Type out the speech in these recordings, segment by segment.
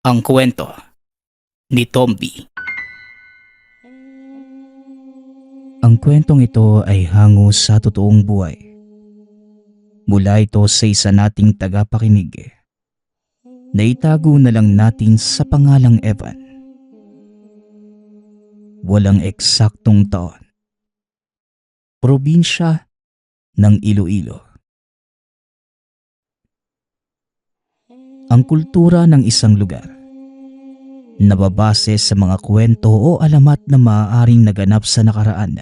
Ang kwento ni Tomby. Ang kwentong ito ay hango sa totoong buhay. Mula ito sa isa nating tagapakinig. Naitago na lang natin sa pangalang Evan. Walang eksaktong taon. Probinsya ng Iloilo. Ang kultura ng isang lugar nababase sa mga kwento o alamat na maaaring naganap sa nakaraan.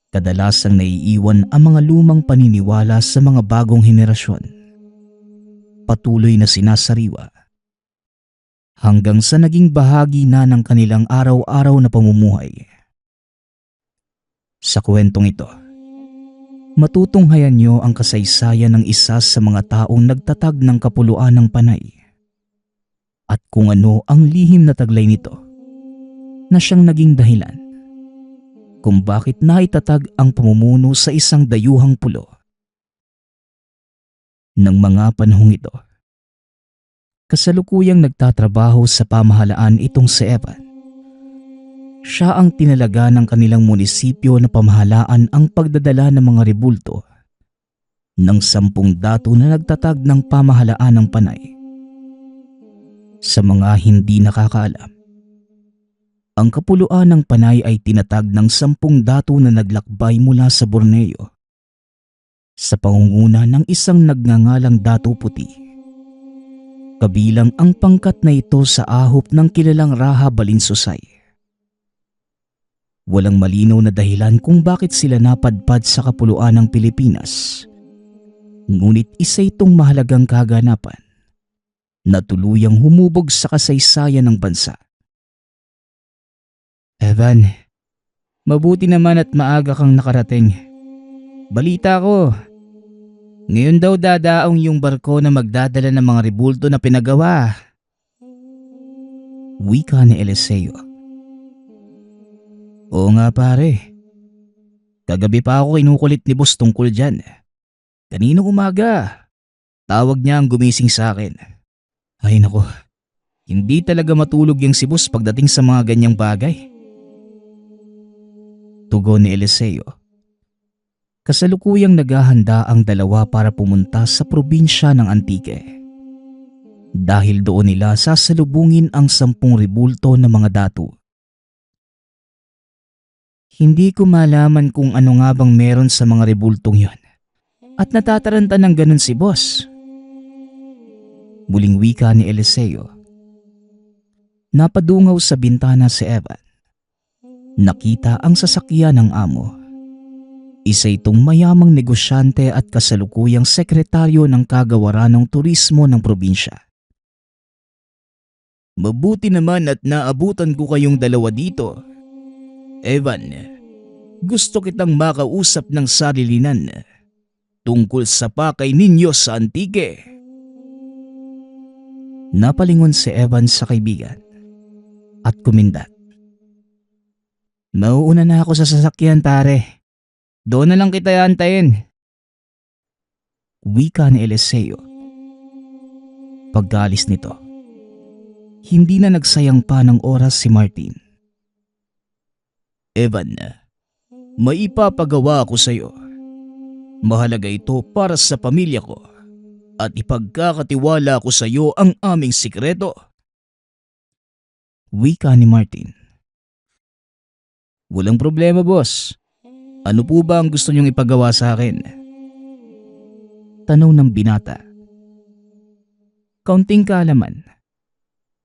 Kadalasang naiiwan ang mga lumang paniniwala sa mga bagong henerasyon. Patuloy na sinasariwa hanggang sa naging bahagi na ng kanilang araw-araw na pamumuhay. Sa kwentong ito, matutunghayan niyo ang kasaysayan ng isa sa mga taong nagtatag ng kapuluan ng Panay at kung ano ang lihim na taglay nito na siyang naging dahilan kung bakit naitatag ang pamumuno sa isang dayuhang pulo. Ng mga panahong ito, kasalukuyang nagtatrabaho sa pamahalaan itong si Evan. Siya ang tinalaga ng kanilang munisipyo na pamahalaan ang pagdadala ng mga rebulto ng 10 dato na nagtatag ng pamahalaan ng Panay. Sa mga hindi nakakaalam, ang kapuluan ng Panay ay tinatag ng 10 dato na naglakbay mula sa Borneo sa pangunguna ng isang nagngangalang Dato Puti. Kabilang ang pangkat na ito sa ahop ng kilalang Raha Balinsusay. Walang malinaw na dahilan kung bakit sila napadpad sa kapuluan ng Pilipinas. Ngunit isa itong mahalagang kaganapan na tuluyang humubog sa kasaysayan ng bansa. Evan, mabuti naman at maaga kang nakarating. Balita ko, ngayon daw dadaong yung barko na magdadala ng mga rebulto na pinagawa. Wika ni Eliseo. Oo nga pare. Kagabi pa ako kinukulit ni boss tungkol dyan. Kaninong umaga, tawag niya ang gumising sa akin. Ay nako, hindi talaga matulog yung si boss pagdating sa mga ganyang bagay. Tugon ni Eliseo. Kasalukuyang naghahanda ang dalawa para pumunta sa probinsya ng Antique. Dahil doon nila sasalubungin ang 10 rebulto ng mga dato. Hindi ko malaman kung ano nga bang meron sa mga rebultong yon at natataranta ng ganun si boss. Muling wika ni Eliseo. Napadungaw sa bintana si Evan. Nakita ang sasakyan ng amo. Isa itong mayamang negosyante at kasalukuyang sekretaryo ng kagawaran ng turismo ng probinsya. Mabuti naman at naabutan ko kayong dalawa dito. Evan, gusto kitang makausap ng sarilinan tungkol sa pakay ninyo sa Antique. Napalingon si Evan sa kaibigan at kumindat. Mauuna na ako sa sasakyan pare. Doon na lang kita antayin. Wika ni Eliseo. Pagkalis nito, hindi na nagsayang pa ng oras si Martin. Evan, may ipapagawa ako sa iyo. Mahalaga ito para sa pamilya ko at ipagkakatiwala ko sa iyo ang aming sikreto. Wika ni Martin. Walang problema boss. Ano po ba ang gusto niyong ipagawa sa akin? Tanong ng binata. Kaunting kaalaman.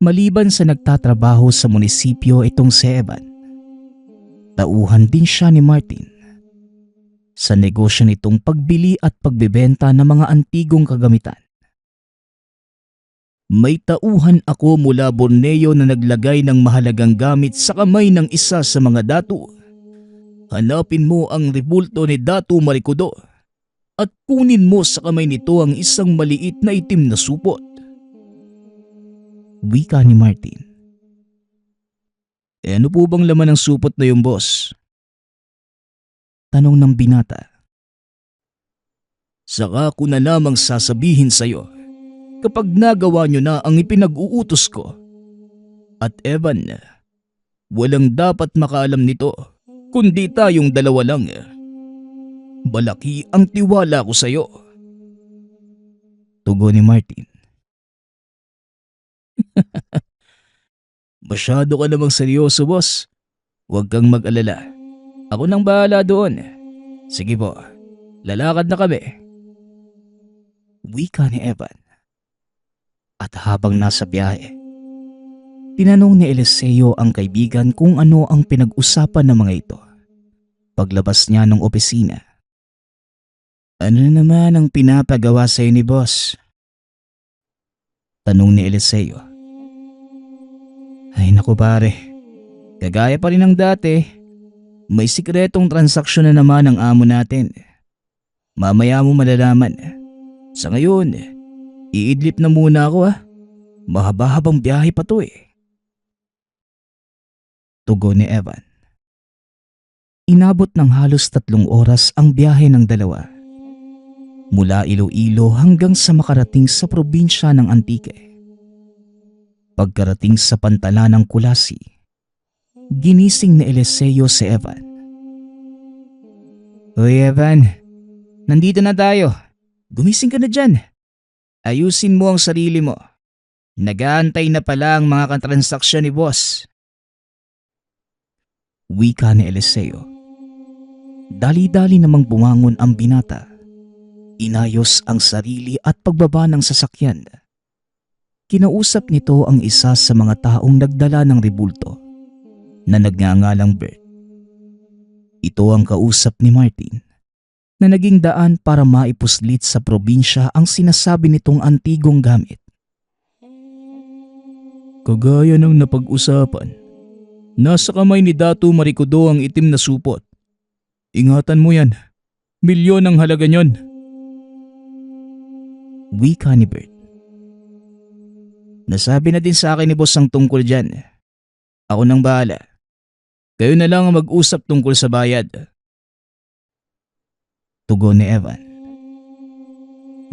Maliban sa nagtatrabaho sa munisipyo itong si Evan, tauhan din siya ni Martin sa negosyo nitong pagbili at pagbebenta ng mga antigong kagamitan. May tauhan ako mula Borneo na naglagay ng mahalagang gamit sa kamay ng isa sa mga dato. Hanapin mo ang rebulto ni Dato Marikudo at kunin mo sa kamay nito ang isang maliit na itim na supot. Wika ni Martin. Ano po bang laman ng supot na yung boss? Tanong ng binata. Saka ko na lamang sasabihin sa iyo. kapag nagawa nyo na ang ipinag-uutos ko. At Evan, walang dapat makaalam nito kundi tayong dalawa lang. Malaki ang tiwala ko sa'yo. Tugon ni Martin. Masyado ka namang seryoso, boss. Huwag kang mag-alala. Ako nang bahala doon. Sige po, lalakad na kami. Wika ni Evan. At habang nasa biyahe, tinanong ni Eliseo ang kaibigan kung ano ang pinag-usapan ng mga ito. Paglabas niya ng opisina. Ano naman ang pinapagawa sa'yo ni boss? Tanong ni Eliseo. Ay naku pare, kagaya pa rin ng dati. May sikretong transaksyon na naman ang amo natin. Mamaya mo malalaman. Sa ngayon, iidlip na muna ako ha. Mahaba-habang biyahe pa to eh. Tugon ni Evan. Inabot ng halos 3 oras ang biyahe ng dalawa. Mula Iloilo hanggang sa makarating sa probinsya ng Antique. Pagkarating sa pantalan ng Kulasi, ginising ni Eliseo si Evan. Hoy Evan, nandito na tayo. Gumising ka na dyan. Ayusin mo ang sarili mo. Nag-aantay na pala ang mga katransaksyon ni boss. Wika ni Eliseo. Dali-dali namang bumangon ang binata. Inayos ang sarili at pagbaba ng sasakyan. Kinausap nito ang isa sa mga taong nagdala ng rebulto na nagngangalang Bert. Ito ang kausap ni Martin na naging daan para maipuslit sa probinsya ang sinasabi nitong antigong gamit. Kagaya ng napag-usapan, nasa kamay ni Datu Maricodo ang itim na supot. Ingatan mo yan, milyon ang halaga niyon. Wika ni Bert. Nasabi na din sa akin ni boss ang tungkol dyan. Ako nang bahala. Kayo na lang ang mag-usap tungkol sa bayad. Tugon ni Evan.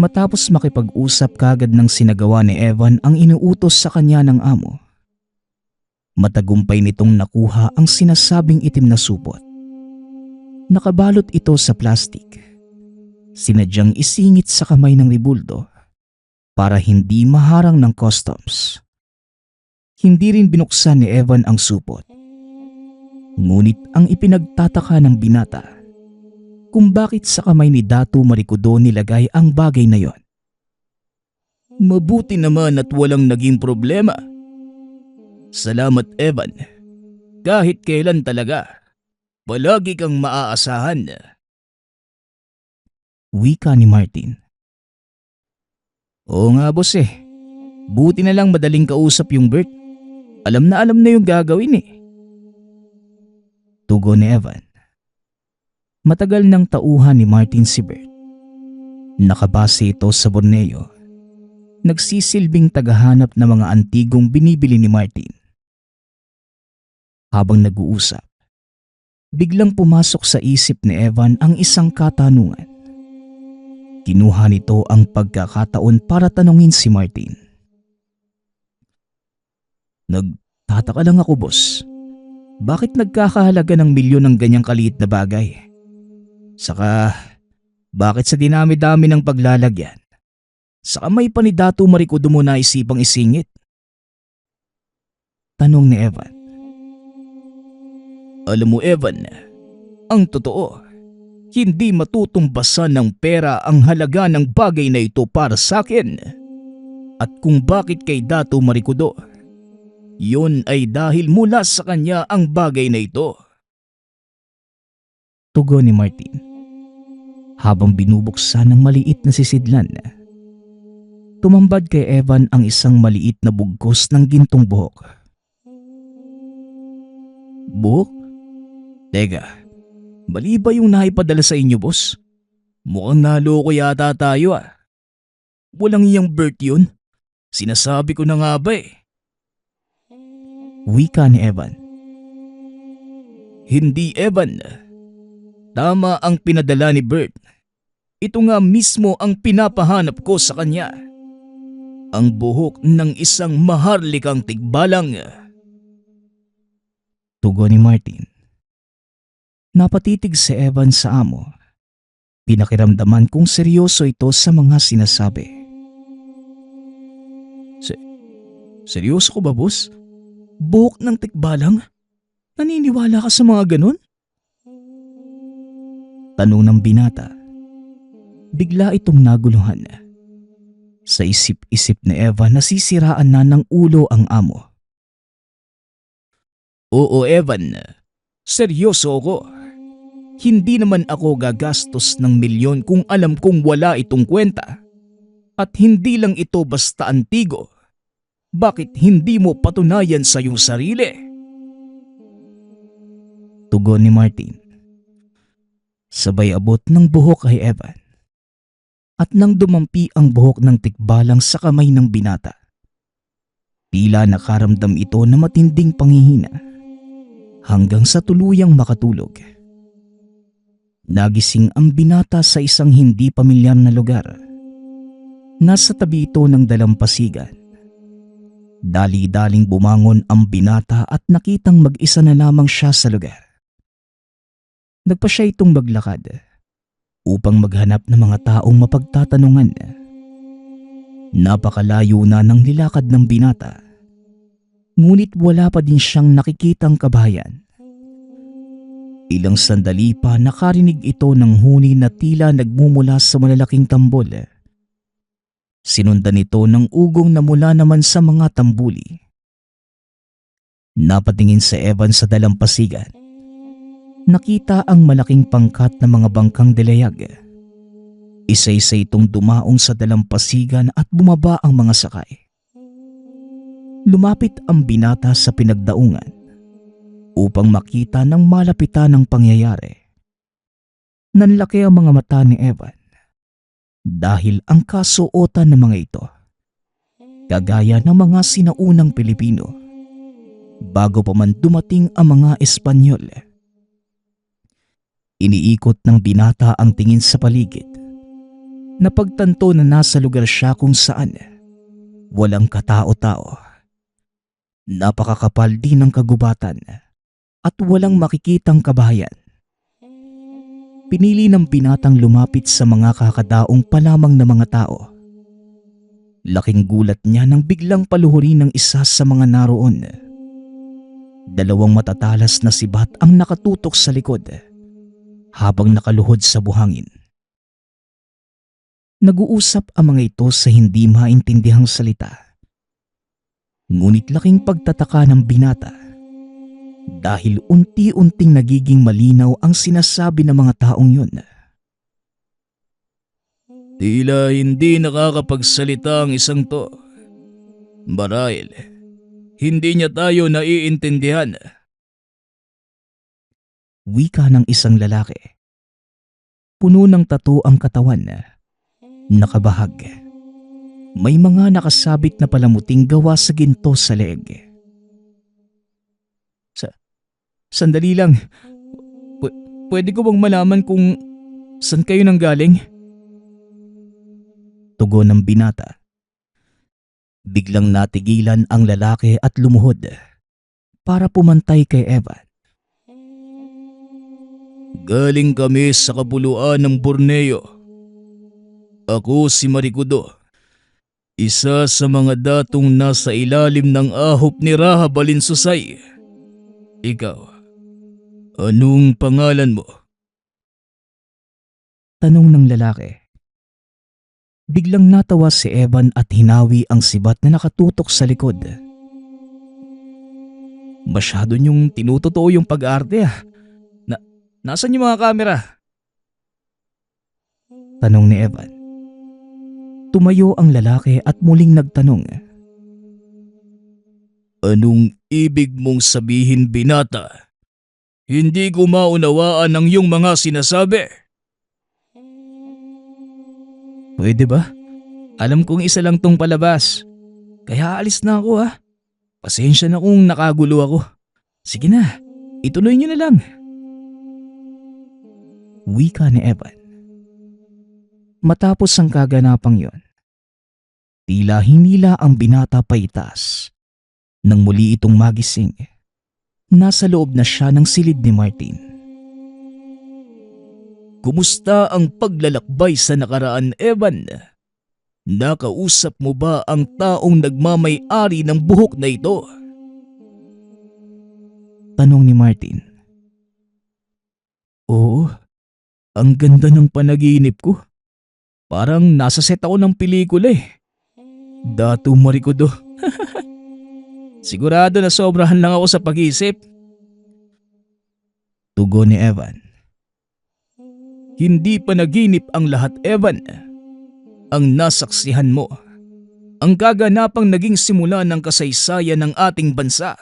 Matapos makipag-usap kagad ng sinagawa ni Evan ang inuutos sa kanya ng amo. Matagumpay nitong nakuha ang sinasabing itim na supot. Nakabalot ito sa plastik. Sinadyang isingit sa kamay ng rebulto para hindi maharang ng customs. Hindi rin binuksan ni Evan ang supot. Ngunit ang ipinagtataka ng binata kung bakit sa kamay ni Datu Maricodo nilagay ang bagay na yon. Mabuti naman at walang naging problema. Salamat Evan. Kahit kailan talaga, palagi kang maaasahan. Wika ni Martin. Oo nga boss eh. Buti na lang madaling kausap yung Bert. Alam na yung gagawin eh. Tugon ni Evan. Matagal nang tauhan ni Martin si Bert. Nakabase ito sa Borneo. Nagsisilbing tagahanap ng mga antigong binibili ni Martin. Habang nag-uusap, biglang pumasok sa isip ni Evan ang isang katanungan. Kinuha nito ang pagkakataon para tanungin si Martin. Nagtataka lang ako boss. Bakit nagkakahalaga ng milyon ng ganyang kaliit na bagay? Saka, bakit sa dinami-dami ng paglalagyan? Sa kamay pa ni Datu Maricodo mo naisipang isingit? Tanong ni Evan. Alam mo Evan, ang totoo, hindi matutumbasan ng pera ang halaga ng bagay na ito para sa akin. At kung bakit kay Datu Maricodo, yun ay dahil mula sa kanya ang bagay na ito. Tugon ni Martin habang binubuksan ng maliit na sisidlan. Tumambad kay Evan ang isang maliit na bugkos ng gintong buhok. Buhok? Teka, mali ba yung naipadala sa inyo boss? Mukhang naloko yata tayo ah. Walang iyang Bert yun. Sinasabi ko na nga ba eh. Wika ni Evan. Hindi Evan. Tama ang pinadala ni Bert. Ito nga mismo ang pinapahanap ko sa kanya. ang buhok ng isang maharlikang tigbalang. Tugon ni Martin. Napatitig si Evan sa amo. Pinakiramdaman kung seryoso ito sa mga sinasabi. Seryoso ko ba, boss? Buhok ng tikbalang? Naniniwala ka sa mga ganun? Tanong ng binata. Bigla itong naguluhan. Sa isip-isip ni Eva, nasisiraan na ng ulo ang amo. Oo, Evan. Seryoso ako. Hindi naman ako gagastos ng milyon kung alam kong wala itong kwenta. At hindi lang ito basta antigo. Bakit hindi mo patunayan sa iyong sarili? Tugon ni Martin. Sabay abot ng buhok kay Evan. At nang dumampi ang buhok ng tikbalang sa kamay ng binata, tila nakaramdam ito na matinding panghihina hanggang sa tuluyang makatulog. Nagising ang binata sa isang hindi pamilyar na lugar. Nasa tabi ito ng dalampasigan. Dali-daling bumangon ang binata at nakitang mag-isa na lamang siya sa lugar. Nagpa siya itong maglakad upang maghanap ng mga taong mapagtatanungan. Napakalayo na ng nilakad ng binata, ngunit wala pa din siyang nakikitang kabahayan. Ilang sandali pa nakarinig ito ng huni na tila nagmumula sa malalaking tambol. Sinundan ito ng ugong na mula naman sa mga tambuli. Napatingin sa Evan sa dalampasigan. Nakita ang malaking pangkat ng mga bangkang delayag. Isa-isa itong dumaong sa dalampasigan at bumaba ang mga sakay. Lumapit ang binata sa pinagdaungan upang makita ng malapitan ng pangyayari. Nanlaki ang mga mata ni Evan dahil ang kasuotan ng mga ito, kagaya ng mga sinaunang Pilipino, bago pa man dumating ang mga Espanyol. Iniikot ng binata ang tingin sa paligid. Napagtanto na nasa lugar siya kung saan walang katao-tao. Napakakapal din ng kagubatan at walang makikitang kabahayan. Pinili ng binatang lumapit sa mga kakadaong pa lamang na mga tao. Laking gulat niya nang biglang paluhurin ng isa sa mga naroon. Dalawang matatalas na sibat ang nakatutok sa likod habang nakaluhod sa buhangin. Nag-uusap ang mga ito sa hindi maintindihang salita. Ngunit laking pagtataka ng binata dahil unti-unting nagiging malinaw ang sinasabi ng mga taong yun. Tila hindi nakakapagsalita ang isang to. Marahil, hindi niya tayo naiintindihan. Wika ng isang lalaki. Puno ng tattoo ang katawan. Nakabahag. May mga nakasabit na palamuting gawa sa ginto sa leeg. Sandali lang. Pwede ko bang malaman kung saan kayo nanggaling? Tugon ng binata. Biglang natigilan ang lalaki at lumuhod para pumantay kay Evan. Galing kami sa kapuluan ng Borneo. Ako si Marikudo, isa sa mga datong nasa ilalim ng ahop ni Raha Balinsusay. Ikaw, anong pangalan mo? Tanong ng lalaki. Biglang natawa si Evan at hinawi ang sibat na nakatutok sa likod. Masyado niyong tinutotoo yung pag-arte ah. Nasaan yung mga kamera? Tanong ni Evan. Tumayo ang lalaki at muling nagtanong. Anong ibig mong sabihin, binata? Hindi ko maunawaan ang iyong mga sinasabi. Pwede ba? Alam kong isa lang tong palabas. Kaya alis na ako ha. Pasensya na kung nakagulo ako. Sige na, ituloy niyo na lang. Wika ni Evan. Matapos ang kaganapang yon, Tila hinila ang binata paitaas. Nang muli itong magising, nasa loob na siya ng silid ni Martin. Kumusta ang paglalakbay sa nakaraan, Evan? Nakausap mo ba ang taong nagmamay-ari ng buhok na ito? Tanong ni Martin. Oo, ang ganda ng panaginip ko. Parang nasa set ako ng pelikula eh. Datu Marikudo. Sigurado na sobrahan lang ako sa pag-iisip. Tugon ni Evan. Hindi panaginip ang lahat, Evan. Ang nasaksihan mo, ang kaganapang naging simula ng kasaysayan ng ating bansa.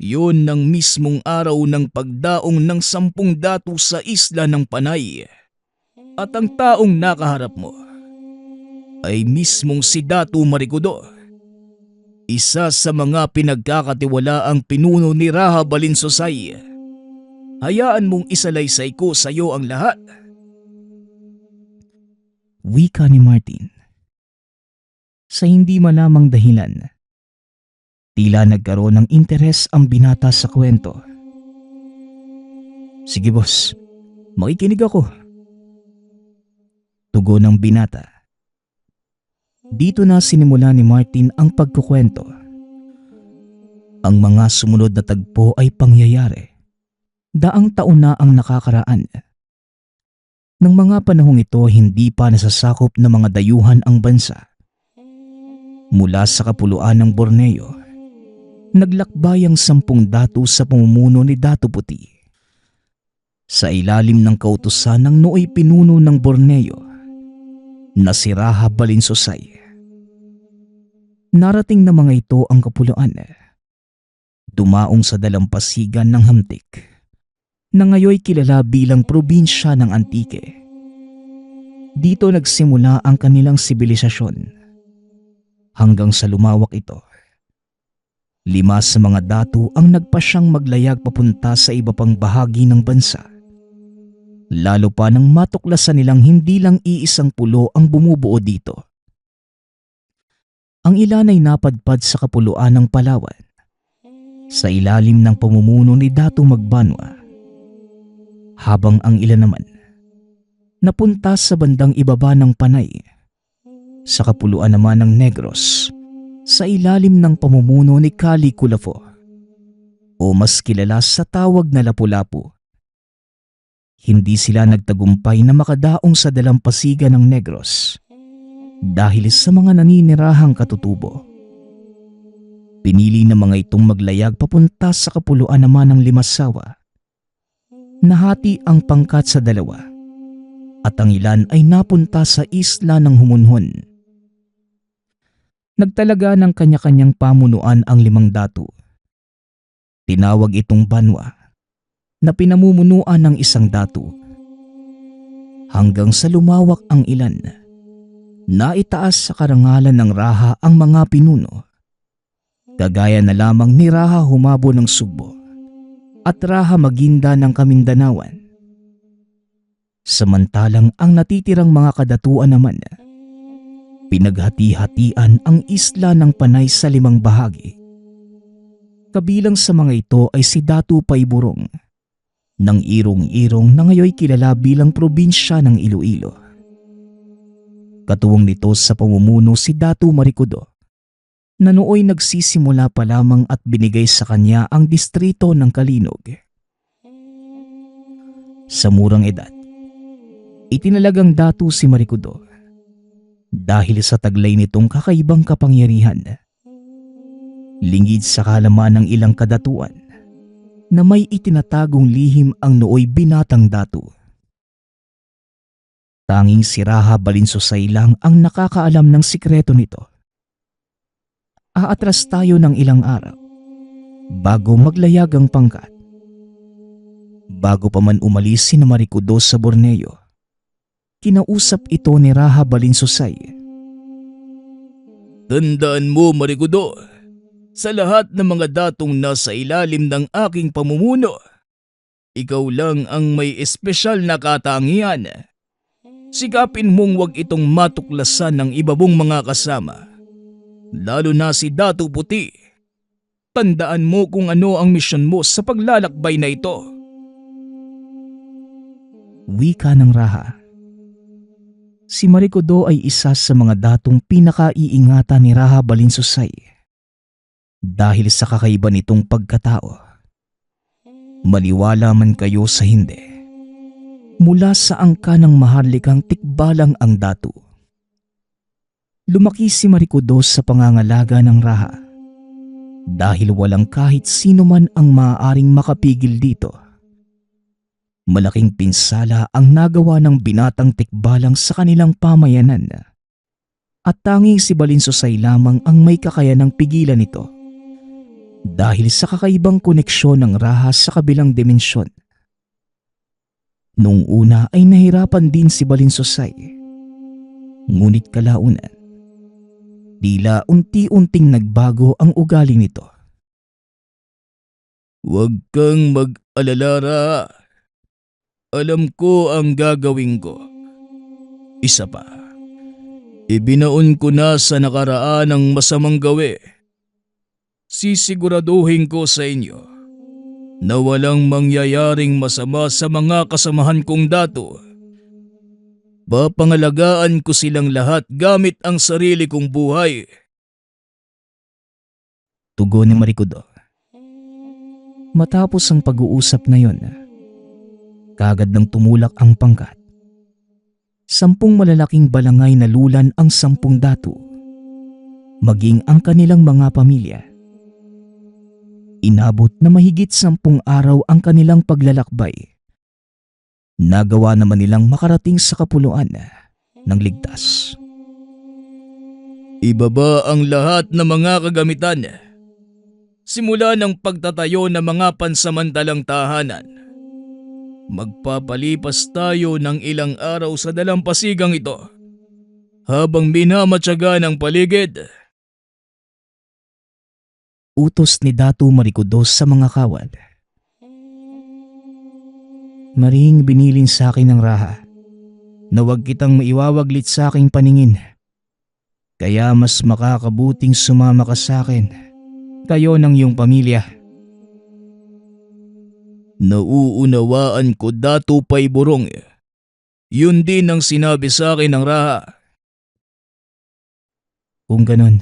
Yun ng mismong araw ng pagdaong ng 10 datu sa isla ng Panay. At ang taong nakaharap mo ay mismong si Datu Marikudo. Isa sa mga pinagkakatiwalaang pinuno ni Raha Balinsosay. Hayaan mong isalaysay ko sa iyo ang lahat. Wika ni Martin. Sa hindi malamang dahilan, tila nagkaroon ng interes ang binata sa kwento. Sige boss, makikinig ako. Tugon ng binata. Dito na sinimula ni Martin ang pagkukwento. Ang mga sumunod na tagpo ay pangyayari. Daang taon na ang nakakaraan. Nang mga panahong ito hindi pa nasasakop ng mga dayuhan ang bansa. Mula sa kapuluan ng Borneo, naglakbay ang 10 datu sa pamumuno ni Datu Puti. Sa ilalim ng kautusan ng nooy pinuno ng Borneo na si Raha Balinsosay. Narating na mga ito ang kapuluan. Dumaong sa dalampasigan ng Hamtik na ngayoy kilala bilang probinsya ng Antique. Dito nagsimula ang kanilang sibilisasyon. Hanggang sa lumawak ito. 5 sa mga datu ang nagpasyang maglayag papunta sa iba pang bahagi ng bansa. Lalo pa nang matuklasan nilang hindi lang iisang pulo ang bumubuo dito. Ang ilan ay napadpad sa kapuluan ng Palawan sa ilalim ng pamumuno ni Datu Magbanwa. Habang ang ilan naman napunta sa bandang ibaba ng Panay sa kapuluan naman ng Negros sa ilalim ng pamumuno ni Kali Kulafo o mas kilala sa tawag na Lapu-Lapu. Hindi sila nagtagumpay na makadaong sa dalampasigan ng Negros dahil sa mga naninirahang katutubo. Pinili ng mga itong maglayag papunta sa kapuluan naman ng Limasawa. Nahati ang pangkat sa 2 at ang ilan ay napunta sa isla ng Humunhon. Nagtalaga ng kanya-kanyang pamunuan ang 5 datu. Tinawag itong banwa na pinamumunuan ng 1 datu. Hanggang sa lumawak ang ilan, naitaas sa karangalan ng Raha ang mga pinuno. Kagaya na lamang ni Raha Humabo ng Sugbo at Raha Maginda ng Kamindanawan. Samantalang ang natitirang mga kadatuan naman, pinaghati-hatian ang isla ng Panay sa 5 bahagi. Kabilang sa mga ito ay si Datu Payburong ng Irong-Irong na ngayoy kilala bilang probinsya ng Iloilo. Katuwang nito sa pamumuno si Datu Marikudo na nooy nagsisimula pa lamang at binigay sa kanya ang distrito ng Kalinog. Sa murang edad, itinalagang datu si Marikudo dahil sa taglay nitong kakaibang kapangyarihan. Lingid sa kalaman ng ilang kadatuan na may itinatagong lihim ang nooy binatang datu. Tanging si Raha Balinsosay lang ang nakakaalam ng sikreto nito. Aatras tayo ng ilang araw bago maglayag ang pangkat. Bago pa man umalis si Marikudo sa Borneo, kinausap ito ni Raha Balinsosay. Tandaan mo, Marikudo, sa lahat ng mga datong nasa ilalim ng aking pamumuno, ikaw lang ang may espesyal na katangian. Sikapin mong wag itong matuklasan ng iba mong mga kasama, lalo na si Datu Puti. Tandaan mo kung ano ang misyon mo sa paglalakbay na ito. Wika ng Raha. Si Marikodo ay isa sa mga datong pinakaiingatan ni Raha Balinsusay dahil sa kakaiba nitong pagkatao. Maniwala man kayo sa hindi, mula sa angka ng maharlikang tikbalang ang Datu, lumaki si Marikodo sa pangangalaga ng Raha dahil walang kahit sino man ang maaaring makapigil dito. Malaking pinsala ang nagawa ng binatang tikbalang sa kanilang pamayanan at tanging si Balinsusay lamang ang may kakayanang pigilan ito dahil sa kakaibang koneksyon ng Raha sa kabilang dimensyon. Noong una ay nahirapan din si Balinsusay, ngunit kalaunan, tila unti-unting nagbago ang ugali nito. Huwag kang mag-alala, Raha. Alam ko ang gagawin ko. Isa pa, ibinaon ko na sa nakaraan ang masamang gawi. Sisiguraduhin ko sa inyo na walang mangyayaring masama sa mga kasamahan kong Datu. Papangalagaan ko silang lahat gamit ang sarili kong buhay. Tugon ni Marikodo. Matapos ang pag-uusap na yon, kagad nang tumulak ang pangkat. 10 malalaking balangay na lulan ang 10 Datu, maging ang kanilang mga pamilya. Inabot na mahigit 10 araw ang kanilang paglalakbay. Nagawa naman nilang makarating sa kapuluan ng ligtas. Ibaba ang lahat ng mga kagamitan, simula ng pagtatayo ng mga pansamantalang tahanan. Magpapalipas tayo ng ilang araw sa dalampasigang ito habang minamatyaga ng paligid. Utos ni Datu Marikodo sa mga kawal. Maring binilin sa akin ng Raha na huwag kitang maiwawaglit sa aking paningin. Kaya mas makakabuting sumama ka sa akin, kayo ng iyong pamilya. Nauunawaan ko, Datu Payburong. Yun din ang sinabi sa akin ng Raha. Kung ganun,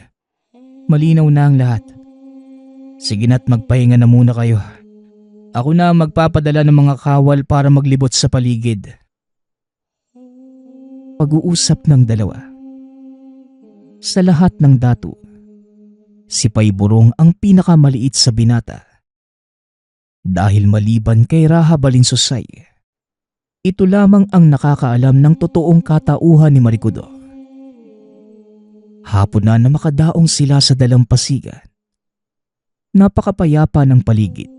malinaw na ang lahat. Sige na't magpahinga na muna kayo. Ako na magpapadala ng mga kawal para maglibot sa paligid. Pag-uusap ng dalawa. Sa lahat ng Datu, si Payburong ang pinakamaliit sa binata. Dahil maliban kay Raha Balinsusay, ito lamang ang nakakaalam ng totoong katauhan ni Marikodo. Hapon na makadaong sila sa dalampasigan. Napakapayapa ng paligid.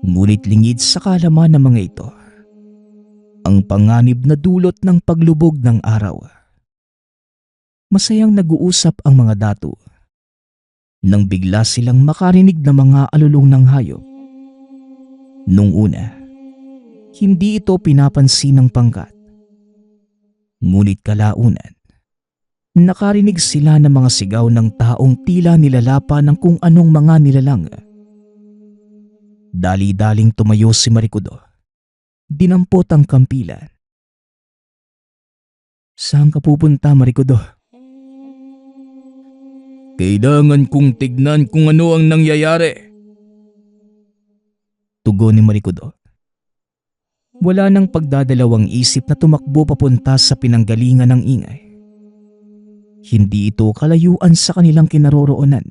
Ngunit lingid sa kaalaman ng mga ito ang panganib na dulot ng paglubog ng araw. Masayang nag-uusap ang mga Datu nang bigla silang makarinig ng mga alulong ng hayop. Nung una, hindi ito pinapansin ng pangkat. Ngunit kalaunan, nakarinig sila ng mga sigaw ng taong tila nilalapa ng kung anong mga nilalang. Dali-daling tumayo si Marikodo. Dinampot ang kampilan. Saan ka pupunta, Marikodo? Kailangan kong tignan kung ano ang nangyayari. Tugon ni Marikodo. Wala nang pagdadalawang isip na tumakbo papunta sa pinanggalingan ng ingay. Hindi ito kalayuan sa kanilang kinaroroonan.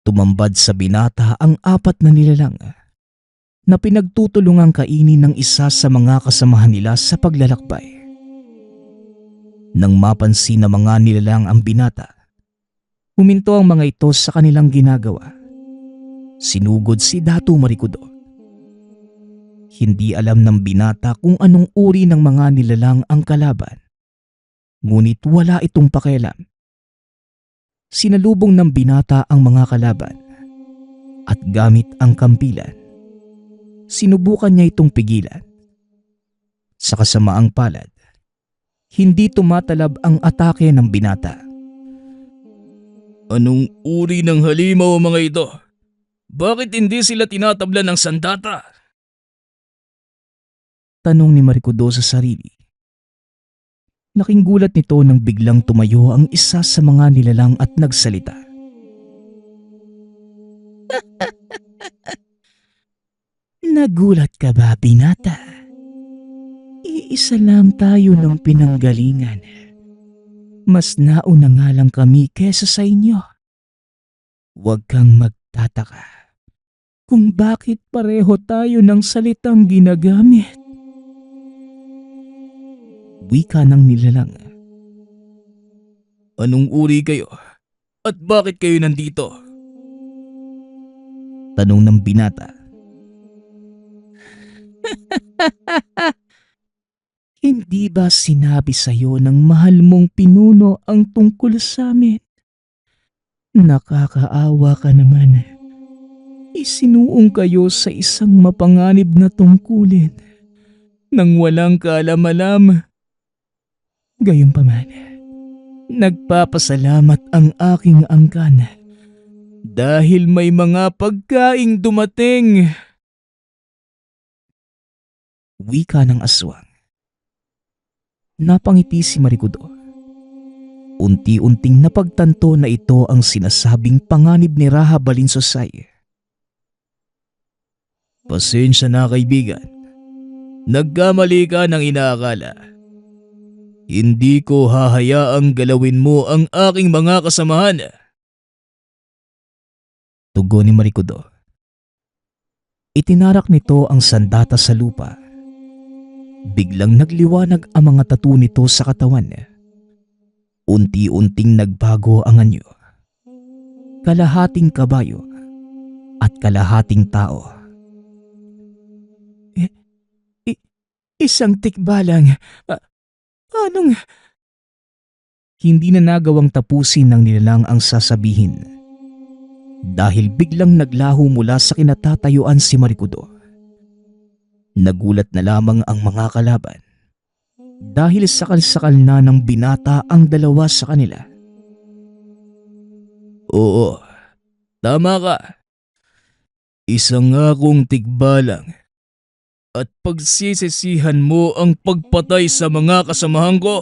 Tumambad sa binata ang 4 na nilalang na pinagtutulungang kainin ng isa sa mga kasamahan nila sa paglalakbay. Nang mapansin ng mga nilalang ang binata, huminto ang mga ito sa kanilang ginagawa. Sinugod si Datu Marikodo. Hindi alam ng binata kung anong uri ng mga nilalang ang kalaban. Ngunit wala itong pakialam. Sinalubong ng binata ang mga kalaban at gamit ang kampilan, sinubukan niya itong pigilan. Sa kasamaang palad, hindi tumatalab ang atake ng binata. Anong uri ng halimaw ang mga ito? Bakit hindi sila tinatablan ng sandata? Tanong ni Marikudo sa sarili. Laking gulat nito nang biglang tumayo ang isa sa mga nilalang at nagsalita. Nagulat ka ba, binata? Iisa lang tayo ng pinanggalingan. Mas nauna nga lang kami kesa sa inyo. Huwag kang magtataka kung bakit pareho tayo ng salitang ginagamit. Wika ng nilalang. Anong uri kayo? At bakit kayo nandito? Tanong ng binata. Hindi ba sinabi sa'yo ng mahal mong pinuno ang tungkol sa amin? Nakakaawa ka naman. Isinuong kayo sa isang mapanganib na tungkulin nang walang kaalam-alam. Gayunpaman, nagpapasalamat ang aking angkan dahil may mga pagkaing dumating. Wika ng aswang. Napangiti si Marikudo. Unti-unting napagtanto na ito ang sinasabing panganib ni Raha Balinsosay. Pasensya na kaibigan. Nagkamali ka ng inaakala. Hindi ko hahayaang galawin mo ang aking mga kasamahan. Tugon ni Marikudo. Itinarak nito ang sandata sa lupa. Biglang nagliwanag ang mga tattoo nito sa katawan. Unti-unting nagbago ang anyo. Kalahating kabayo at kalahating tao. Isang tikbalang. Anong... Hindi na nagawang tapusin ng nilalang ang sasabihin. Dahil biglang naglaho mula sa kinatatayuan si Marikudo. Nagulat na lamang ang mga kalaban dahil sakal-sakal na ng binata ang dalawa sa kanila. Oo, tama ka. Isang akong tikbalang at pagsisisihan mo ang pagpatay sa mga kasamahan ko.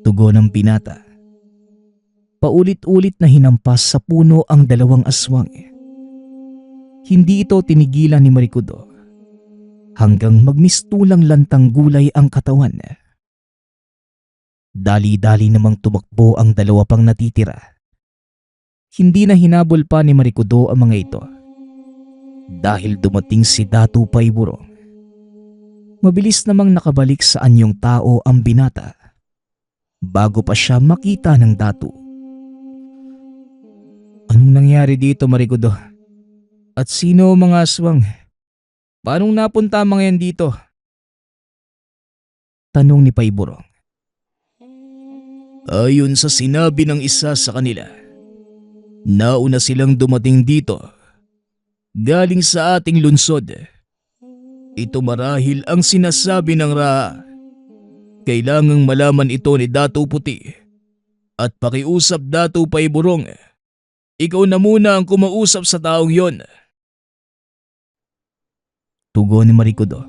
Tugon ng binata. Paulit-ulit na hinampas sa puno ang dalawang aswang. Hindi ito tinigilan ni Marikudo hanggang magmistulang lantang gulay ang katawan. Dali-dali namang tumakbo ang dalawa pang natitira. Hindi na hinabol pa ni Marikudo ang mga ito dahil dumating si Datu Paiburong. Mabilis namang nakabalik sa anyong tao ang binata bago pa siya makita ng Datu. Anong nangyari dito, Marikudo? At sino ang mga aswang? Paanong napunta mga yan dito? Tanong ni Paiburong. Ayon sa sinabi ng isa sa kanila, nauna silang dumating dito. Galing sa ating lungsod. Ito marahil ang sinasabi ng Raha. Kailangang malaman ito ni Datu Puti. At pakiusap Datu Paiburong. Ikaw na muna ang kumausap sa taong yon. Tugon ni Marikudo.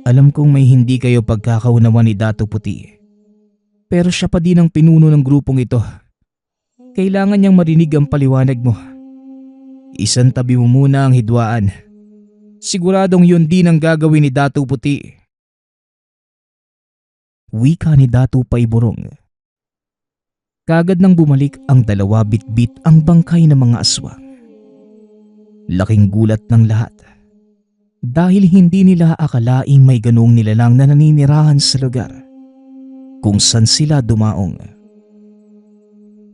Alam kong may hindi kayo pagkakaunawan ni Datu Puti. Pero siya pa din ang pinuno ng grupong ito. Kailangan niyang marinig ang paliwanag mo. Isang tabi mo muna ang hidwaan. Siguradong yun din ang gagawin ni Datu Puti. Wika ni Datu Paiburong. Kagad nang bumalik ang dalawa bit-bit ang bangkay ng mga aswang. Laking gulat ng lahat dahil hindi nila akalaing may ganong nilalang na naninirahan sa lugar kung saan sila dumaong.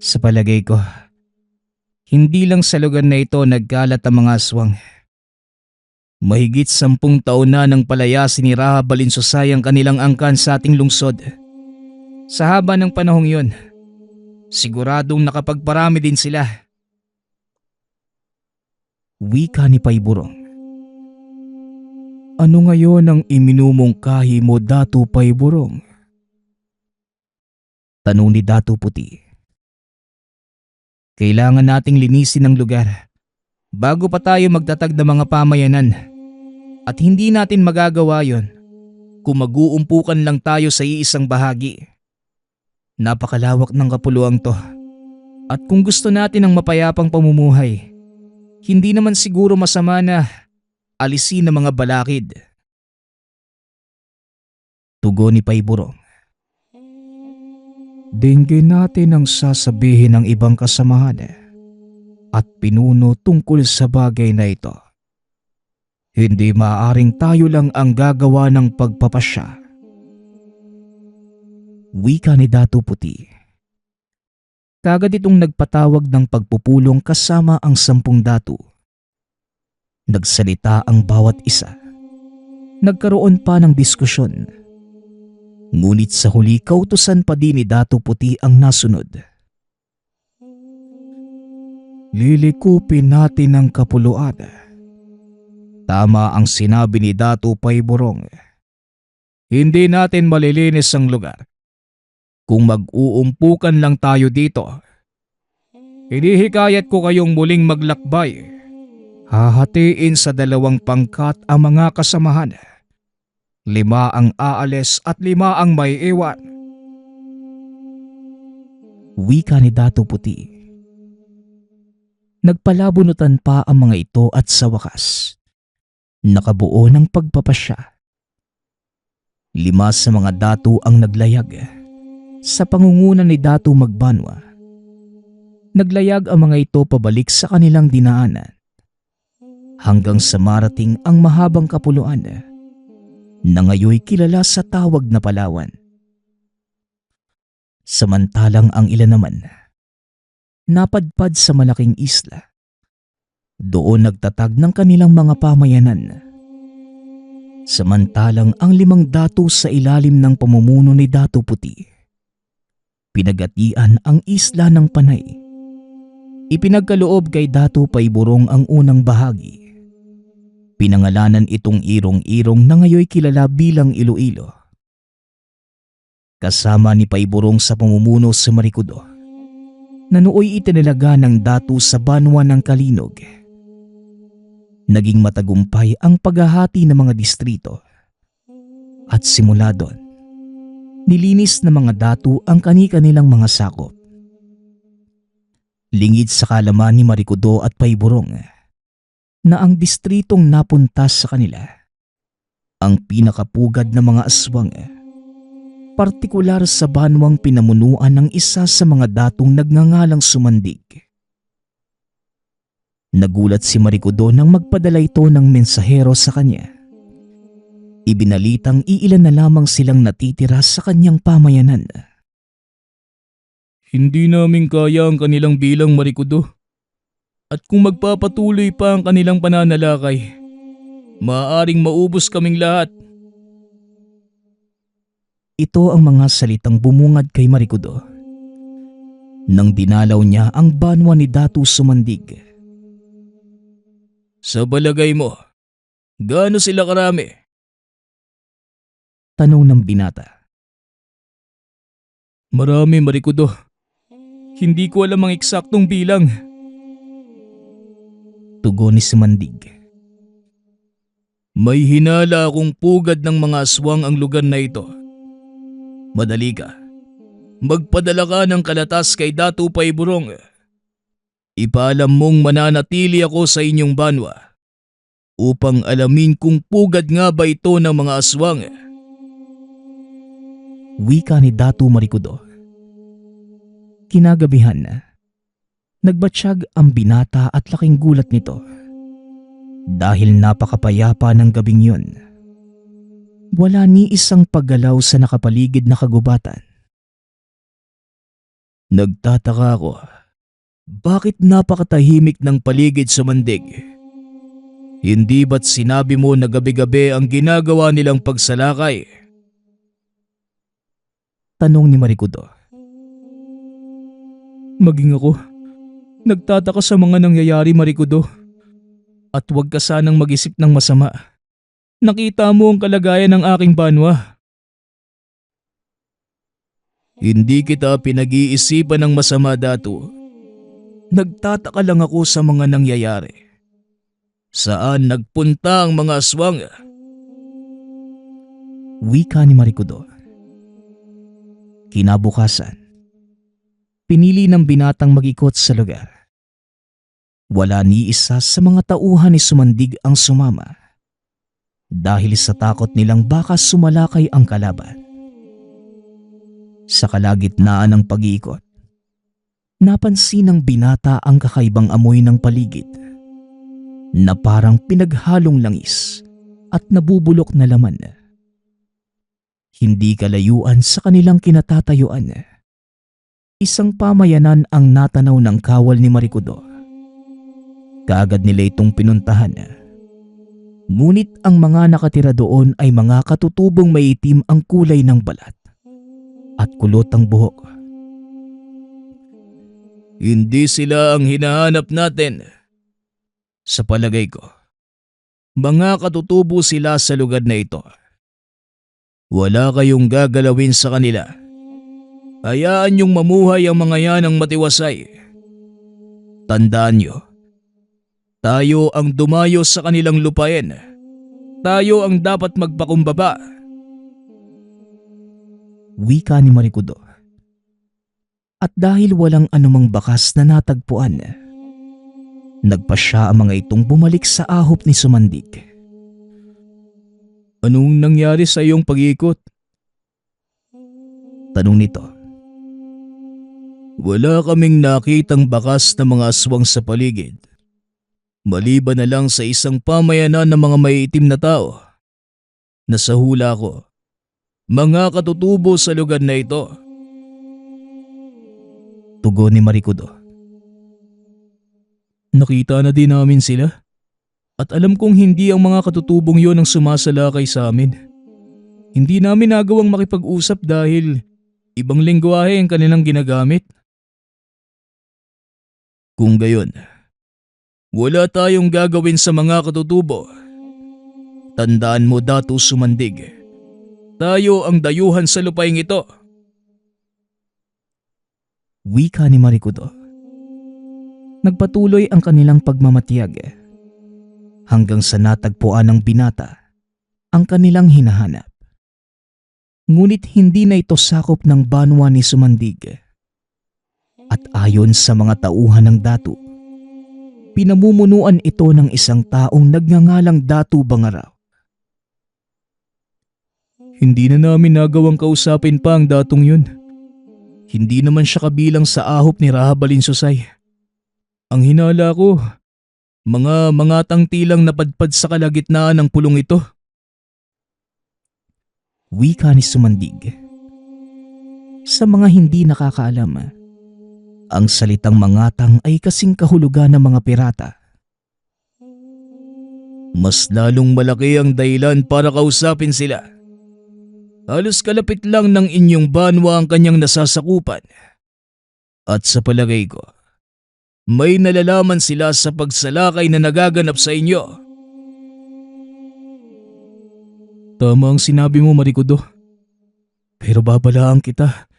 Sa palagay ko, hindi lang sa lugar na ito nagkalat ang mga aswang. Mahigit 10 taon na nang palayasin ni Raha Balinsosay ang kanilang angkan sa ating lungsod. Sa haba ng panahong yun, siguradong nakapagparami din sila. Wika ni Paiburong. Ano ngayon ang iminumungkahi mo, Datu Payburong? Tanong ni Datu Puti. Kailangan nating linisin ang lugar bago pa tayo magtatag ng mga pamayanan. At hindi natin magagawa yon kung mag-uumpukan lang tayo sa iisang bahagi. Napakalawak ng kapuluang to. At kung gusto natin ng mapayapang pamumuhay, hindi naman siguro masama na alisin ang mga balakid. Tugon ni Payburong. Dinggin natin ang sasabihin ng ibang kasamahan at pinuno tungkol sa bagay na ito. Hindi maaaring tayo lang ang gagawa ng pagpapasya. Wika ni Datu Puti. Kagad itong nagpatawag ng pagpupulong kasama ang 10 datu. Nagsalita ang bawat isa. Nagkaroon pa ng diskusyon. Ngunit sa huli kautusan pa din ni Datu Puti ang nasunod. Lilikupin natin ang kapuluan. Tama ang sinabi ni Datu Payburong. Hindi natin malilinis ang lugar kung mag-uumpukan lang tayo dito. Hinihikayat ko kayong muling maglakbay. Hahatiin sa 2 pangkat ang mga kasamahan. 5 ang aalis at 5 ang may iwan. Wika ni Datu Puti. Nagpalabunutan pa ang mga ito at sa wakas, nakabuo ng pagpapasya. 5 sa mga datu ang naglayag sa pangunguna ni Datu Magbanwa. Naglayag ang mga ito pabalik sa kanilang dinaanan hanggang sa marating ang mahabang kapuluan na ngayoy kilala sa tawag na Palawan. Samantalang ang ilan naman napadpad sa malaking isla. Doon nagtatag ng kanilang mga pamayanan. Samantalang ang 5 datu sa ilalim ng pamumuno ni Datu Puti, pinagatian ang isla ng Panay. Ipinagkaloob kay Datu Payburong ang unang bahagi. Pinangalanan itong Irong-Irong na ngayoy kilala bilang Iloilo. Kasama ni Payburong sa pamumuno sa Marikudo, na nooy itinilaga ng datu sa banwa ng Kalinog. Naging matagumpay ang paghahati ng mga distrito. At simula doon, nilinis ng mga datu ang kani-kanilang mga sakop. Lingid sa kalaman ni Marikudo at Payburong na ang distritong napunta sa kanila, ang pinakapugad ng mga aswang, partikular sa banwang pinamunuan ng isa sa mga datong nagngangalang Sumandig. Nagulat si Marikudo nang magpadala ito ng mensahero sa kanya. Ibinalitang iilan na lamang silang natitira sa kanyang pamayanan. Hindi namin kaya ang kanilang bilang, Marikudo. At kung magpapatuloy pa ang kanilang pananalakay, maaaring maubos kaming lahat. Ito ang mga salitang bumungad kay Marikudo nang dinalaw niya ang banwa ni Datu Sumandig. Sa balagay mo, gaano sila karami? Tanong ng binata. Marami, Marikudo. Hindi ko alam ang eksaktong bilang. Tugon ni Sumandig. May hinala akong pugad ng mga aswang ang lugar na ito. Madali ka. Magpadala ka ng kalatas kay Datu Payburong. Ipaalam mong mananatili ako sa inyong banwa upang alamin kung pugad nga ba ito ng mga aswang. Wika ni Datu Marikudo. Kinagabihan na, nagbatsyag ang binata at laking gulat nito. Dahil napakapayapa ng gabing yun, wala ni isang paggalaw sa nakapaligid na kagubatan. Nagtataka ako, bakit napakatahimik ng paligid sa Mandig? Hindi ba't sinabi mo na gabi-gabi ang ginagawa nilang pagsalakay? Tanong ni Marikudo. Maging ako, nagtataka sa mga nangyayari, Marikudo. At huwag ka sanang mag-isip ng masama. Nakita mo ang kalagayan ng aking banwa. Hindi kita pinag-iisipan ng masama, Datu. Nagtataka lang ako sa mga nangyayari. Saan nagpunta ang mga aswang? Wika ni Marikudo. Kinabukasan, pinili ng binatang mag-ikot sa lugar. Wala ni isa sa mga tauhan ni Sumandig ang sumama dahil sa takot nilang baka sumalakay ang kalaban. Sa kalagitnaan ng pag-iikot, napansin ng binata ang kakaibang amoy ng paligid na parang pinaghalong langis at nabubulok na laman. Hindi kalayuan sa kanilang kinatatayuan. Isang pamayanan ang natanaw ng kawal ni Marikudo. Kaagad nila itong pinuntahan. Ngunit ang mga nakatira doon ay mga katutubong maitim ang kulay ng balat at kulot ang buhok. Hindi sila ang hinahanap natin. Sa palagay ko, mga katutubo sila sa lugar na ito. Wala kayong gagalawin sa kanila. Hayaan niyong mamuhay ang mga yan ng matiwasay. Tandaan niyo, tayo ang dumayo sa kanilang lupain. Tayo ang dapat magpakumbaba. Wika ni Marikudo. At dahil walang anumang bakas na natagpuan, nagpasya ang mga itong bumalik sa ahop ni Sumandig. Anong nangyari sa iyong pag-iikot? Tanong nito. Wala kaming nakitang bakas na mga aswang sa paligid. Maliban na lang sa isang pamayanan ng mga maiitim na tao. Nasa hula ko, mga katutubo sa lugar na ito. Tugon ni Marikudo. Nakita na din namin sila. At alam kong hindi ang mga katutubong yon ang sumasalakay sa amin. Hindi namin nagawang makipag-usap dahil ibang lengguwahe ang kanilang ginagamit. Kung gayon, wala tayong gagawin sa mga katutubo. Tandaan mo, Datu Sumandig, tayo ang dayuhan sa lupaing ito. Wika ni Marikudo. Nagpatuloy ang kanilang pagmamatiyag hanggang sa natagpuan ng binata ang kanilang hinahanap. Ngunit hindi na ito sakop ng banwa ni Sumandig. At ayon sa mga tauhan ng Datu, pinamumunuan ito ng isang taong nagngangalang Datu Bangaraw. Hindi na namin nagawang kausapin pa ang datong yun. Hindi naman siya kabilang sa ahop ni Raha Balinsusay. Ang hinala ko, mga tangtilang napadpad sa kalagitnaan ng pulong ito. Wika ni Sumandig. Sa mga hindi nakakaalam, ang salitang mangatang ay kasing kahulugan ng mga pirata. Mas lalong malaki ang dahilan para kausapin sila. Halos kalapit lang ng inyong banwa ang kanyang nasasakupan. At sa palagay ko, may nalalaman sila sa pagsalakay na nagaganap sa inyo. Tama ang sinabi mo, Marikudo. Pero babalaan kita.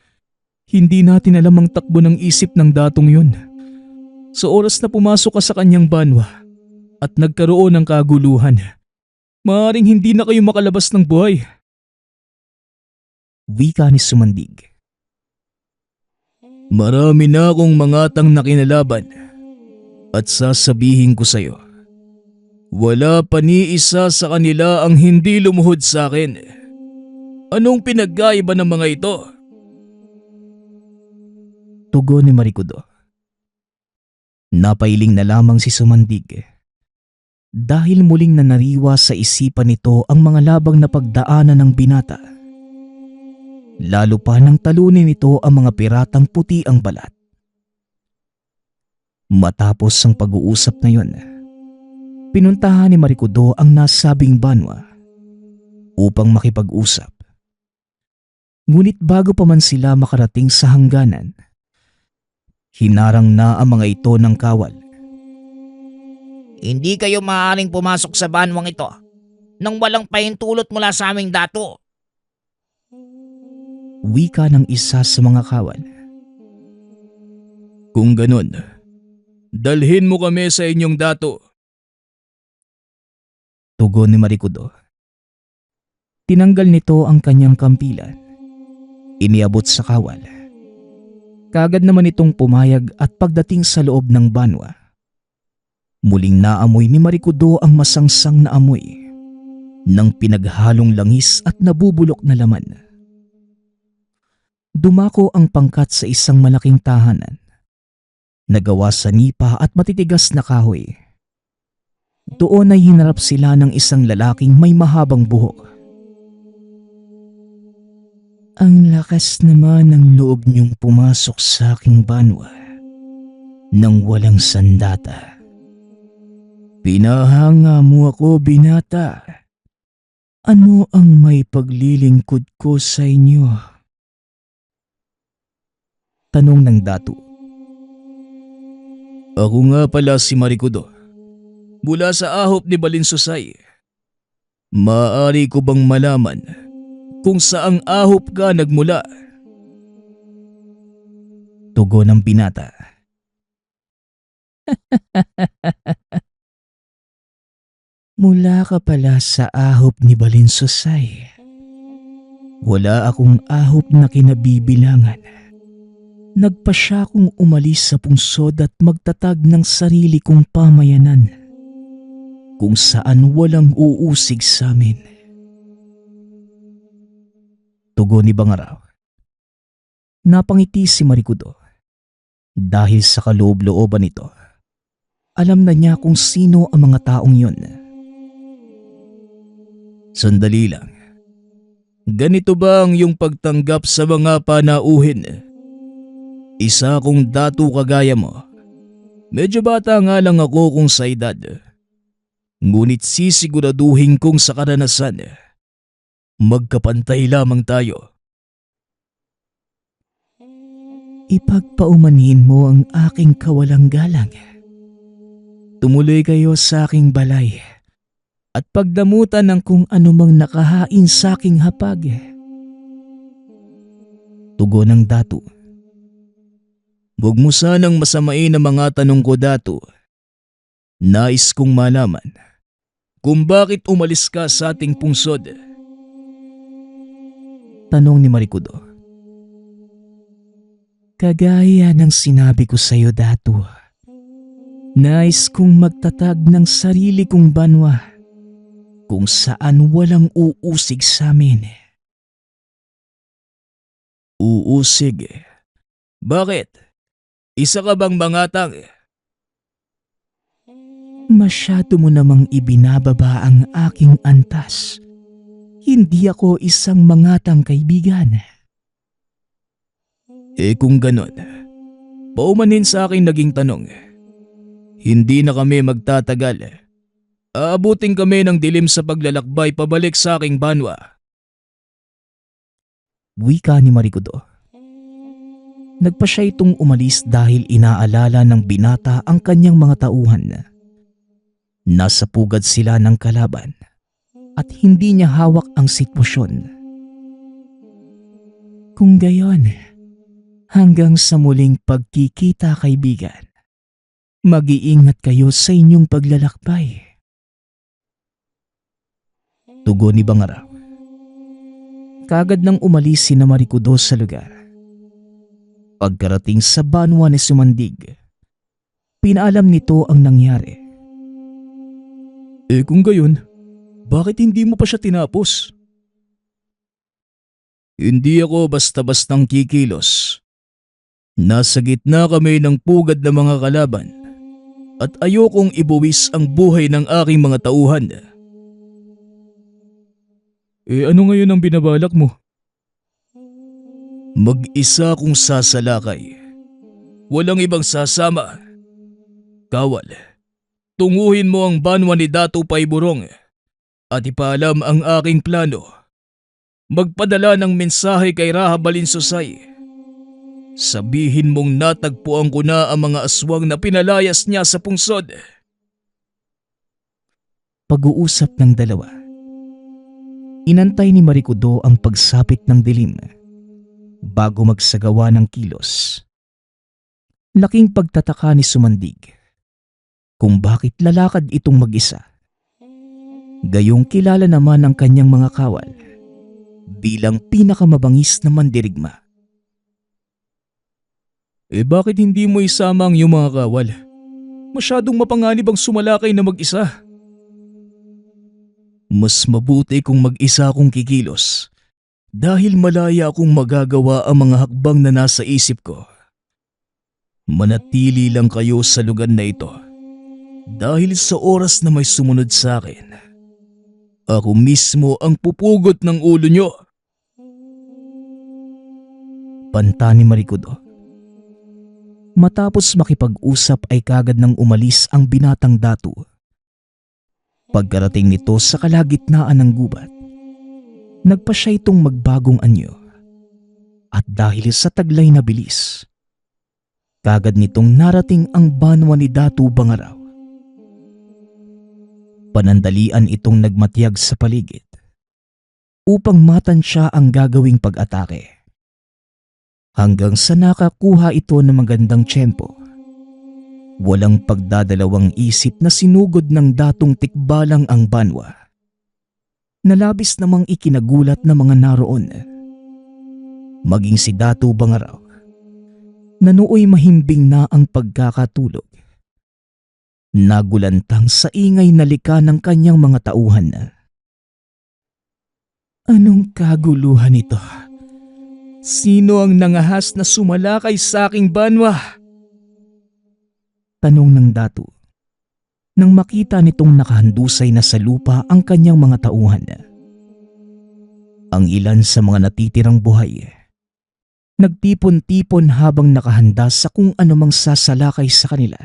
Hindi natin alam ang takbo ng isip ng datong yun. Sa oras na pumasok ka sa kanyang banwa at nagkaroon ng kaguluhan, maaaring hindi na kayo makalabas ng buhay. Wika ni Sumandig. Marami na akong mangatang na kinalaban at sasabihin ko sa'yo, wala pa ni isa sa kanila ang hindi lumuhod sa akin. Anong pinagkaiba ng mga ito? Tugon ni Marikudo. Napailing na lamang si Sumandig dahil muling nanariwa sa isipan nito ang mga labang na pagdaanan ng binata. Lalo pa nang talunin nito ang mga piratang puti ang balat. Matapos ang pag-uusap na yun, pinuntahan ni Marikudo ang nasabing banwa upang makipag-usap. Ngunit bago pa man sila makarating sa hangganan, hinarang na ang mga ito ng kawal. Hindi kayo maaaring pumasok sa banwang ito. nang walang pahintulot mula sa aming dato. Wika ng isa sa mga kawal. Kung ganun, dalhin mo kami sa inyong dato. Tugon ni Marikudo. Tinanggal nito ang kanyang kampilan. Iniabot sa kawal. Kagad naman itong pumayag at pagdating sa loob ng banwa, muling naamoy ni Marikudo ang masangsang na amoy ng pinaghalong langis at nabubulok na laman. Dumako ang pangkat sa isang malaking tahanan, nagawa sa nipa at matitigas na kahoy. Doon ay hinarap sila ng isang lalaking may mahabang buhok. Ang lakas naman ng loob niyong pumasok sa aking banwa nang walang sandata. Pinahanga mo ako, binata. Ano ang may paglilingkod ko sa inyo? Tanong ng dato. Ako nga pala si Marikudo, mula sa ahop ni Balinsusay. Maaari ko bang malaman kung saang ahop ka nagmula? Tugon ng binata. Mula ka pala sa ahop ni Balinsusay. Wala akong ahop na kinabibilangan. Nagpasya kong umalis sa pungsod at magtatag ng sarili kong pamayanan kung saan walang uusig sa amin. Tugon ni Bangaraw. Napangiti si Marikudo. Dahil sa kaloob-looban nito, alam na niya kung sino ang mga taong yun. Sandali lang. Ganito ba ang iyong pagtanggap sa mga panauhin? Isa akong dato kagaya mo. Medyo bata nga lang ako kung sa edad. Ngunit sisiguraduhin kong sa karanasan, magkapantay lamang tayo. Ipagpaumanhin mo ang aking kawalang galang. Tumuloy kayo sa aking balay at pagdamutan ng kung anumang nakahain sa aking hapag. Tugon ng dato. Huwag mo sanang masamain ang mga tanong ko, dato. Nais kong malaman kung bakit umalis ka sa ating pungsod. Tanong ni Marikudo. Kagaya ng sinabi ko sa iyo, dato. Nais kong magtatag ng sarili kong banwa kung saan walang uusig sa amin. Uusig? Bakit? Isa ka bang mangatang? Masyado mo namang ibinababa ang aking antas. Hindi ako isang mangatang kaibigan. Kung ganon, paumanin sa aking naging tanong. Hindi na kami magtatagal. Aabutin kami ng dilim sa paglalakbay pabalik sa aking banwa. Wika ni Marikudo. Nagpa siya itong umalis dahil inaalala ng binata ang kanyang mga tauhan. Nasa pugad sila ng kalaban at hindi niya hawak ang sitwasyon. Kung gayon, hanggang sa muling pagkikita, kaibigan, mag-iingat kayo sa inyong paglalakbay. Tugon ni Bangaraw. Kagad nang umalis si Marikudo sa lugar. Pagkarating sa banwa ni Sumandig, pinaalam nito ang nangyari. Kung gayon, bakit hindi mo pa siya tinapos? Hindi ako basta-bastang kikilos. Nasa gitna kami ng pugad ng mga kalaban at ayokong ibuwis ang buhay ng aking mga tauhan. Ano ngayon ang binabalak mo? Mag-isa akong sasalakay. Walang ibang sasama. Kawal, tunguhin mo ang banwa ni Dato Paiburong at ipaalam ang aking plano. Magpadala ng mensahe kay Raha Balinsusay. Sabihin mong natagpuan ko na ang mga aswang na pinalayas niya sa pungsod. Pag-uusap ng dalawa, Inantay ni Marikudo ang pagsapit ng dilim bago magsagawa ng kilos. Laking pagtataka ni Sumandig kung bakit lalakad itong mag-isa. Gayong kilala naman ang kanyang mga kawal bilang pinakamabangis na mandirigma. Bakit hindi mo isama ang iyong mga kawal? Masyadong mapanganib ang sumalakay na mag-isa. Mas mabuti kung mag-isa akong kikilos dahil malaya akong magagawa ang mga hakbang na nasa isip ko. Manatili lang kayo sa lugar na ito dahil sa oras na may sumunod sa akin, ako mismo ang pupugot ng ulo nyo. Panta ni Marikudo. Matapos makipag-usap ay kagad nang umalis ang binatang datu. Pagkarating nito sa kalagitnaan ng gubat, nagpa siya itong magbagong anyo. At dahil sa taglay na bilis, kagad nitong narating ang banwa ni Datu Bangaraw. Panandalian itong nagmatiyag sa paligid upang matansya ang gagawing pag-atake. Hanggang sa nakakuha ito ng magandang tiyempo. Walang pagdadalawang isip na sinugod ng datong tikbalang ang banwa. Nalabis namang ikinagulat ng mga naroon. Maging si Datu Bangaraw, na nooy mahimbing na ang pagkakatulog. Nagulantang sa ingay na lika ng kanyang mga tauhan. Anong kaguluhan ito? Sino ang nangahas na sumalakay sa aking banwa? Tanong ng Datu nang makita nitong nakahandusay na sa lupa ang kanyang mga tauhan. Ang ilan sa mga natitirang buhay nagtipon-tipon habang nakahanda sa kung anumang sasalakay sa kanila.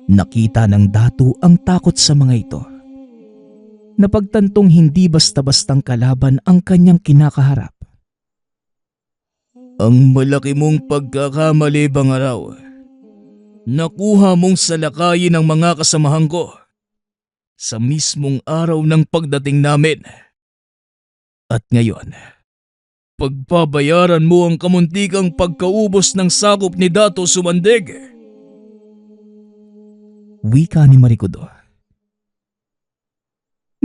Nakita ng Datu ang takot sa mga ito. Napagtantong hindi basta-bastang kalaban ang kanyang kinakaharap. Ang malaki mong pagkakamali, Bangaraw. Nakuha mong salakayin ang mga kasamahan ko sa mismong araw ng pagdating namin. At ngayon, pagbabayaran mo ang kamuntikang pagkaubos ng sakop ni Dato Sumandig. Wika ni Marikudo.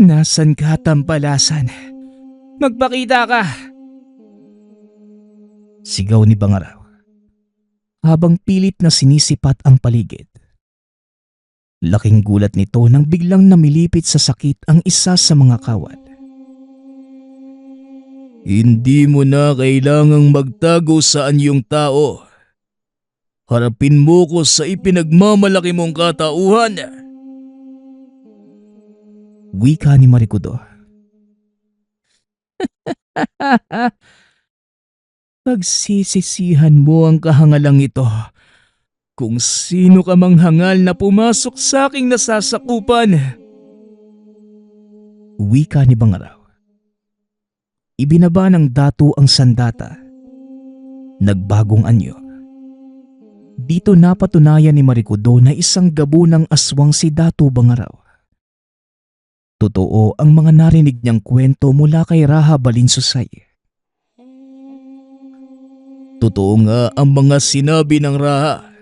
Nasan ka, tampalasan? Magpakita ka! Sigaw ni Bangaraw habang pilit na sinisipat ang paligid. Laking gulat nito nang biglang namilipit sa sakit ang isa sa mga kawal. Hindi mo na kailangang magtago sa anyong tao. Harapin mo ko sa ipinagmamalaki mong katauhan. Wika ni Marikudo. Pagsisisihan mo ang kahangalang ito kung sino ka mang hangal na pumasok sa aking nasasakupan. Wika ni Bangaraw. Ibinaba ng Datu ang sandata. Nagbagong anyo. Dito napatunayan ni Marikudo na isang gabo ng aswang si Datu Bangaraw. Totoo ang mga narinig niyang kwento mula kay Raha Balinsusay. Totoo nga ang mga sinabi ng Raha.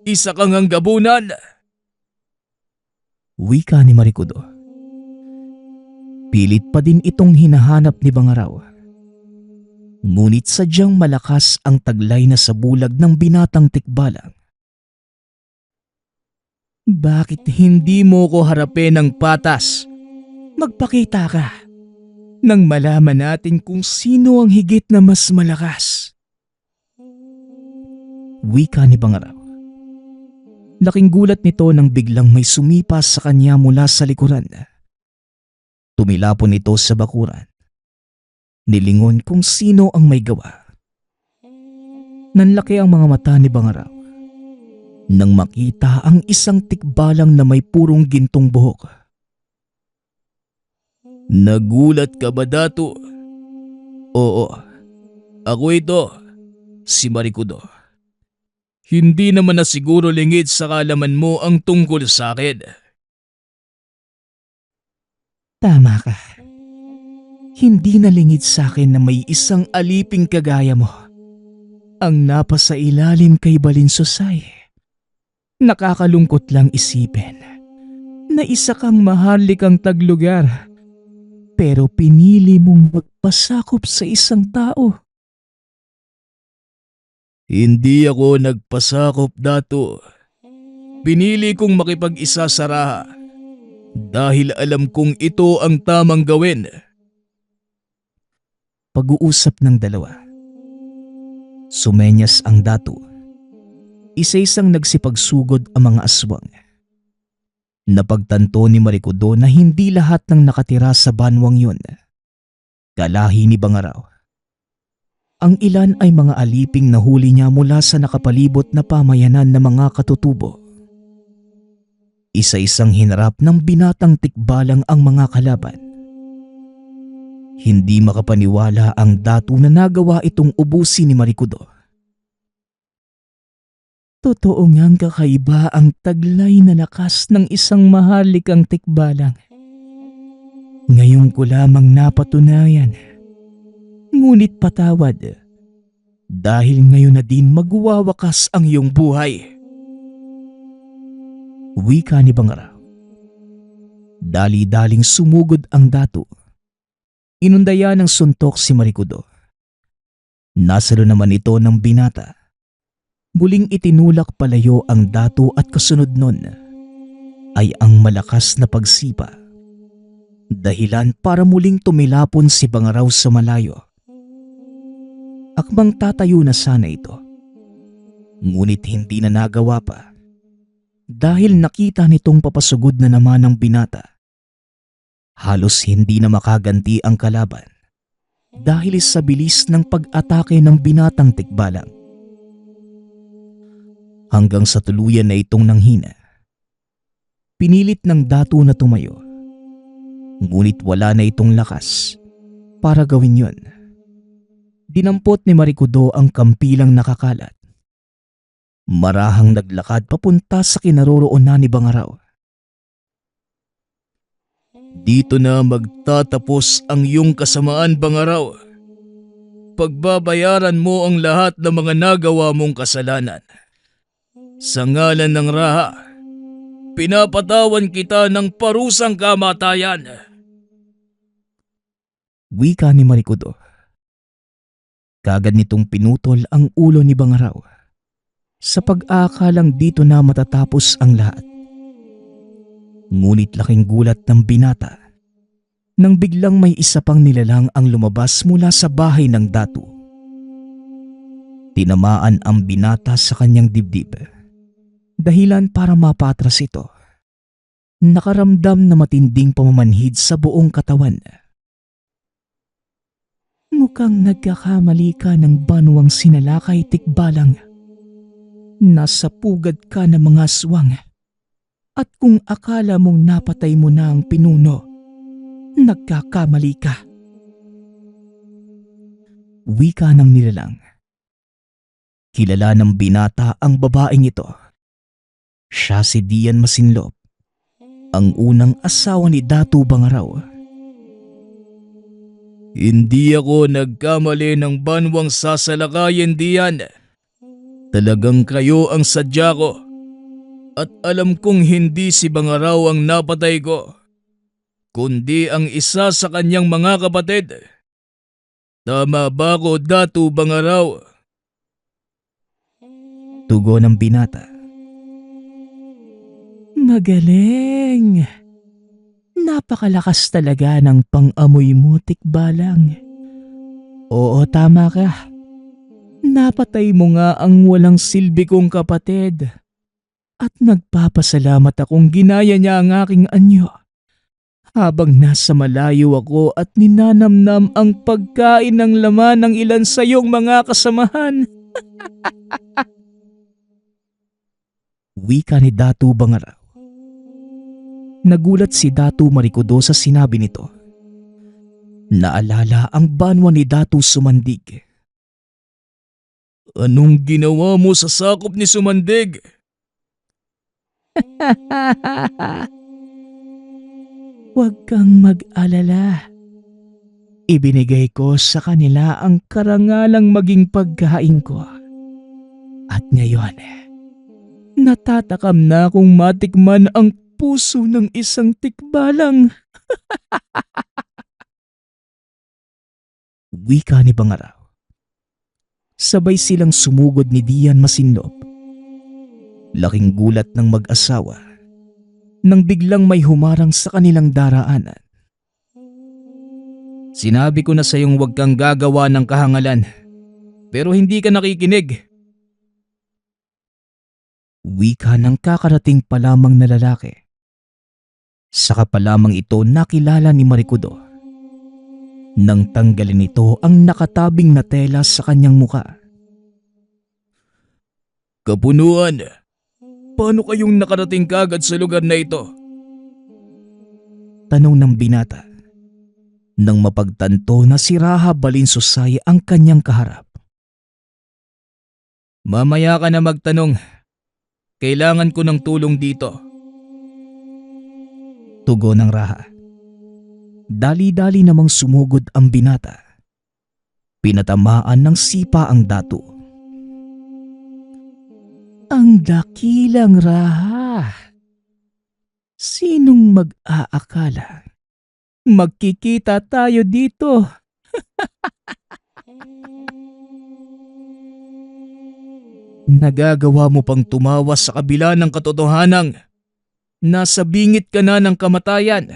Isa kang ang gabunan. Wika ni Marikudo. Pilit pa din itong hinahanap ni Bangaraw. Ngunit sadyang malakas ang taglay na sa bulag ng binatang tikbalang. Bakit hindi mo ko harapin ng patas? Magpakita ka nang malaman natin kung sino ang higit na mas malakas. Wika ni Bangaraw. Laking gulat nito nang biglang may sumipas sa kanya mula sa likuran. Tumilapon ito sa bakuran. Nilingon kung sino ang may gawa. Nanlaki ang mga mata ni Bangaraw nang makita ang isang tikbalang na may purong gintong buhok. Nagulat ka ba, Datu? Oo, ako ito, si Marikudo. Hindi naman na siguro lingid sa kaalaman mo ang tungkol sa akin. Tama ka. Hindi nalingid sa akin na may isang aliping kagaya mo ang napasa ilalim kay Balinsosay. Nakakalungkot lang isipin na isa kang maharlikang taglugar pero pinili mong magpasakop sa isang tao. Hindi ako nagpasakop, Dato. Pinili kong makipag-isa sa Raha dahil alam kong ito ang tamang gawin. Pag-uusap ng dalawa. Sumenyas ang Dato. Isa-isang nagsipagsugod ang mga aswang. Napagtanto ni Marikudo na hindi lahat ng nakatira sa banwang yun kalahi ni Bangaraw. Ang ilan ay mga aliping nahuli niya mula sa nakapalibot na pamayanan ng mga katutubo. Isa-isang hinarap ng binatang tikbalang ang mga kalaban. Hindi makapaniwala ang Dato na nagawa itong ubusin ni Marikudo. Totoo ngang kakaiba ang taglay na lakas ng isang maharlikang tikbalang. Ngayon ko lamang napatunayan. Ngunit patawad. Dahil ngayon na din magwawakas ang iyong buhay. Wika ni Bangaraw. Dali-daling sumugod ang Dato. Inundaya ng suntok si Marikudo. Nasalo naman ito ng binata. Muling itinulak palayo ang Dato at kasunod nun ay ang malakas na pagsipa. Dahilan para muling tumilapon si Bangaraw sa malayo. Akmang tatayo na sana ito. Ngunit hindi na nagawa pa. Dahil nakita nitong papasugod na naman ng binata. Halos hindi na makaganti ang kalaban. Dahil sa bilis ng pag-atake ng binatang tikbalang. Hanggang sa tuluyan na itong nanghina. Pinilit ng Dato na tumayo. Ngunit wala na itong lakas para gawin yon. Dinampot ni Marikudo ang kampilang nakakalat. Marahang naglakad papunta sa kinaroroonan ni Bangaraw. Dito na magtatapos ang iyong kasamaan, Bangaraw. Pagbabayaran mo ang lahat ng mga nagawa mong kasalanan. Sa ngalan ng Raha, pinapatawan kita ng parusang kamatayan. Wika ni Marikudo. Kagad nitong pinutol ang ulo ni Bangaraw sa pag-aakalang dito na matatapos ang lahat. Ngunit laking gulat ng binata nang biglang may isa pang nilalang ang lumabas mula sa bahay ng Dato. Tinamaan ang binata sa kanyang dibdib. Dahilan para mapatras ito. Nakaramdam na matinding pamamanhid sa buong katawan. Mukhang nagkakamali ka ng banwang sinalakay tikbalang. Nasa pugad ka ng mga aswang. At kung akala mong napatay mo na ang pinuno, nagkakamali ka. Wika ng nilalang. Kilala ng binata ang babaeng ito. Siya si Dian Masinlop, ang unang asawa ni Dato Bangaraw. Hindi ako nagkamali ng banwang sasalakayin, Dian. Talagang kayo ang sadya ko. At alam kong hindi si Bangaraw ang napatay ko, kundi ang isa sa kanyang mga kapatid. Tama ba ko, Dato Bangaraw? Tugon ng binata. Magaling! Napakalakas talaga ng pang-amoy mo, tikbalang. Oo, tama ka. Napatay mo nga ang walang silbi kong kapatid. At nagpapasalamat akong ginaya niya ang aking anyo. Habang nasa malayo ako at ninanamnam ang pagkain ng laman ng ilan sa iyong mga kasamahan. Wika ni Dato Bangaraw. Nagulat si Dato Marikudo sa sinabi nito. Naalala ang banwa ni Dato Sumandig. Anong ginawa mo sa sakop ni Sumandig? Huwag kang mag-alala. Ibinigay ko sa kanila ang karangalang maging pagkain ko. At ngayon, natatakam na akong matikman ang puso ng isang tikbalang. Wika ni Bangaraw. Sabay silang sumugod ni Dian Masinlop. Laking gulat ng mag-asawa nang biglang may humarang sa kanilang daraanan. Sinabi ko na sa iyong huwag kang gagawa ng kahangalan, pero hindi ka nakikinig. Wika ng kakarating pa lamang na lalaki. Saka pa lamang ito nakilala ni Marikudo. Nang tanggalin ito ang nakatabing na tela sa kanyang muka. Kapunuan, paano kayong nakarating kagad sa lugar na ito? Tanong ng binata. Nang mapagtanto na si Raha Balinsosay ang kanyang kaharap. Mamaya ka na magtanong. Kailangan ko ng tulong dito. Tugon ng Raha. Dali-dali namang sumugod ang binata. Pinatamaan ng sipa ang dato. Ang dakilang Raha. Sinong mag-aakala? Magkikita tayo dito. Nagagawa mo pang tumawa sa kabila ng katotohanang nasa bingit ka na ng kamatayan.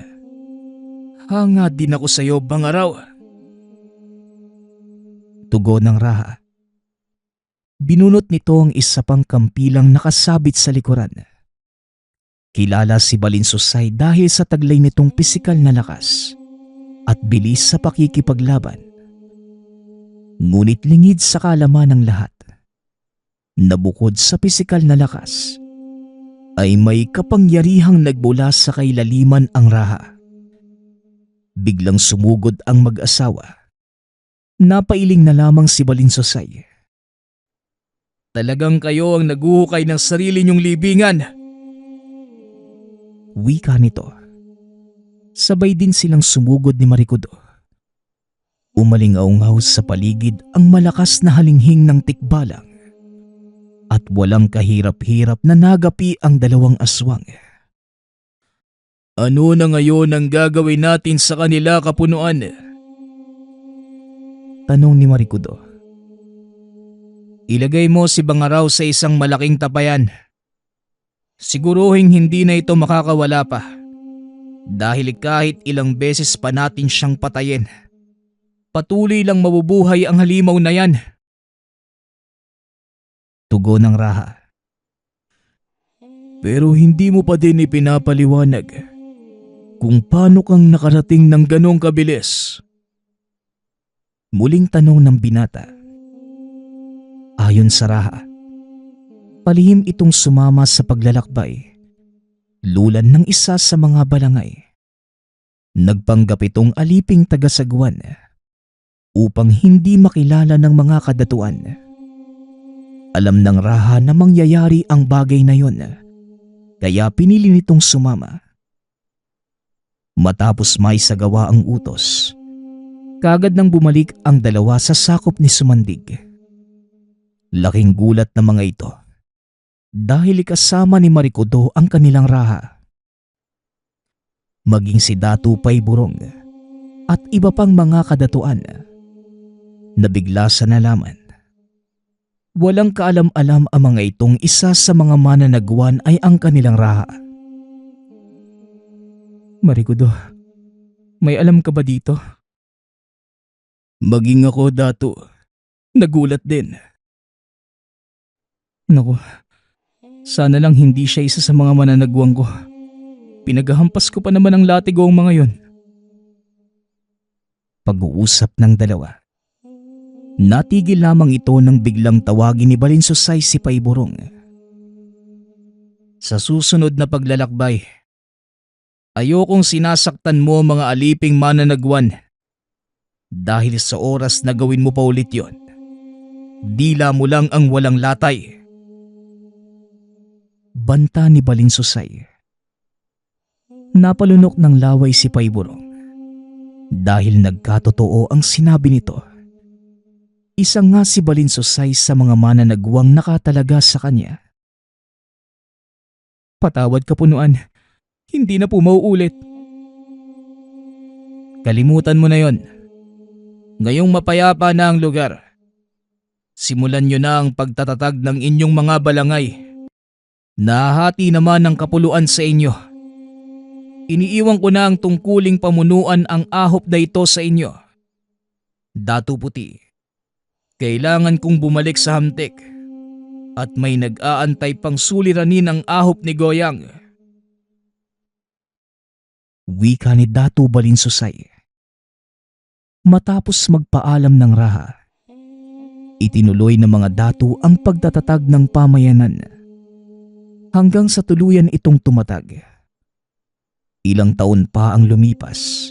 Hanga din ako sa iyo, Bangaraw. Tugon ng Raha. Binunot nito ang isa pang kampilang nakasabit sa likuran. Kilala si Balinsosay dahil sa taglay nitong pisikal na lakas at bilis sa pakikipaglaban. Ngunit lingid sa kalaman ng lahat na bukod sa pisikal na lakas ay may kapangyarihang nagmula sa kailaliman ang Raha. Biglang sumugod ang mag-asawa. Napailing na lamang si Balinsosay. Talagang kayo ang naguhukay ng sarili niyong libingan. Wika nito. Sabay din silang sumugod ni Marikudo. Umalingaungaw sa paligid ang malakas na halinghing ng tikbalang at walang kahirap-hirap na nagapi ang dalawang aswang. Ano na ngayon ang gagawin natin sa kanila, Kapunuan? Tanong ni Marikudo. Ilagay mo si Bangaraw sa isang malaking tapayan. Siguruhing hindi na ito makakawala pa. Dahil kahit ilang beses pa natin siyang patayin, patuloy lang mabubuhay ang halimaw na yan. Tugon ng Raha. Pero hindi mo pa din ipinapaliwanag kung paano kang nakarating ng ganong kabilis. Muling tanong ng binata. Ayon sa Raha, palihim itong sumama sa paglalakbay, lulan ng isa sa mga balangay. Nagpanggap itong aliping tagasagwan upang hindi makilala ng mga kadatuan. Alam ng Raha na mangyayari ang bagay na yon, kaya pinili nitong sumama. Matapos may sagawa ang utos, kagad nang bumalik ang dalawa sa sakop ni Sumandig. Laking gulat ng mga ito dahil kasama ni Marikudo ang kanilang Raha. Maging si Datu Payburong at iba pang mga kadatuan na bigla sa nalaman. Walang kaalam-alam ang mga itong isa sa mga mananagwan ay ang kanilang Raha. Marikudo, may alam ka ba dito? Maging ako, Datu, nagulat din. Naku, sana lang hindi siya isa sa mga mananagwang ko. Pinaghahampas ko pa naman ang latigo ang mga yon. Pag-uusap ng dalawa. Natigil lamang ito nang biglang tawagin ni Balinsosay si Payburong. Sa susunod na paglalakbay, ayokong sinasaktan mo mga aliping mananagwan. Dahil sa oras na gawin mo pa ulit yon, dila mo lang ang walang latay. Banta ni Balinsosay. Napalunok ng laway si Paiburong dahil nagkatotoo ang sinabi nito. Isa nga si Balinsosay sa mga mananagwang nakatalaga sa kanya. Patawad Kapunuan, hindi na po mauulit. Kalimutan mo na yon. Ngayong mapayapa na ang lugar, simulan nyo na ang pagtatatag ng inyong mga balangay. Nahahati naman ang kapuluan sa inyo. Iniiwan ko na ang tungkuling pamunuan ang ahop na ito sa inyo. Datu Puti, kailangan kong bumalik sa Hamtik at may nag-aantay pang suliranin ang ahop ni Goyang. Wika ni Datu Balinsosay. Matapos magpaalam ng raha, itinuloy ng mga datu ang pagtatatag ng pamayanan hanggang sa tuluyan itong tumatag. Ilang taon pa ang lumipas,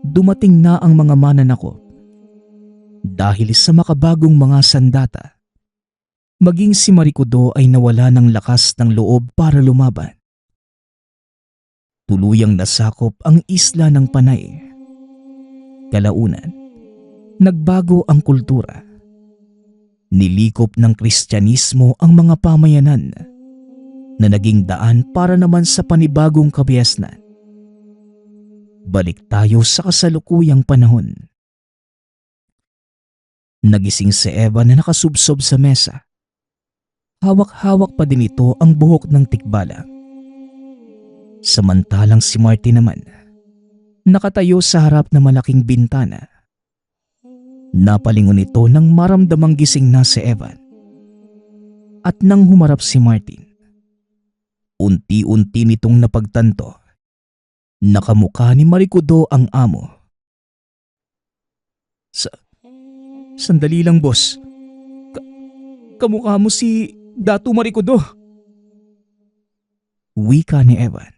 dumating na ang mga mananakop dahil sa makabagong mga sandata. Maging si Marikudo ay nawala ng lakas ng loob para lumaban. Tuluyang nasakop ang isla ng Panay. Kalaunan, nagbago ang kultura. Nilikop ng Kristyanismo ang mga pamayanan na naging daan para naman sa panibagong kabiasnan. Balik tayo sa kasalukuyang panahon. Nagising si Eva na nakasubsob sa mesa. Hawak-hawak pa din ito ang buhok ng tikbala. Samantalang si Marty naman, nakatayo sa harap ng malaking bintana. Napalingon ito nang maramdamang gising na si Evan. At nang humarap si Martin, unti-unti nitong napagtanto, nakamukha ni Marikudo ang amo. Sandali lang, boss. Kamukha mo si Datu Marikudo. Wika ni Evan.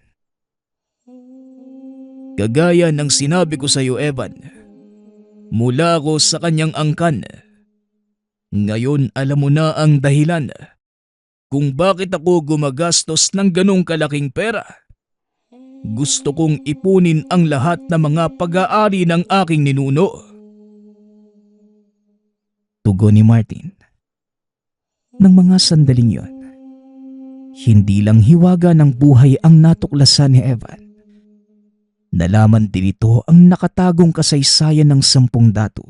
Kagaya ng sinabi ko sa iyo, Evan, mula ako sa kanyang angkan. Ngayon alam mo na ang dahilan kung bakit ako gumagastos ng ganong kalaking pera. Gusto kong ipunin ang lahat ng mga pag-aari ng aking ninuno. Tugon ni Martin. Nang mga sandaling yon, hindi lang hiwaga ng buhay ang natuklasan ni Evan. Nalaman din ito ang nakatagong kasaysayan ng 10 datu.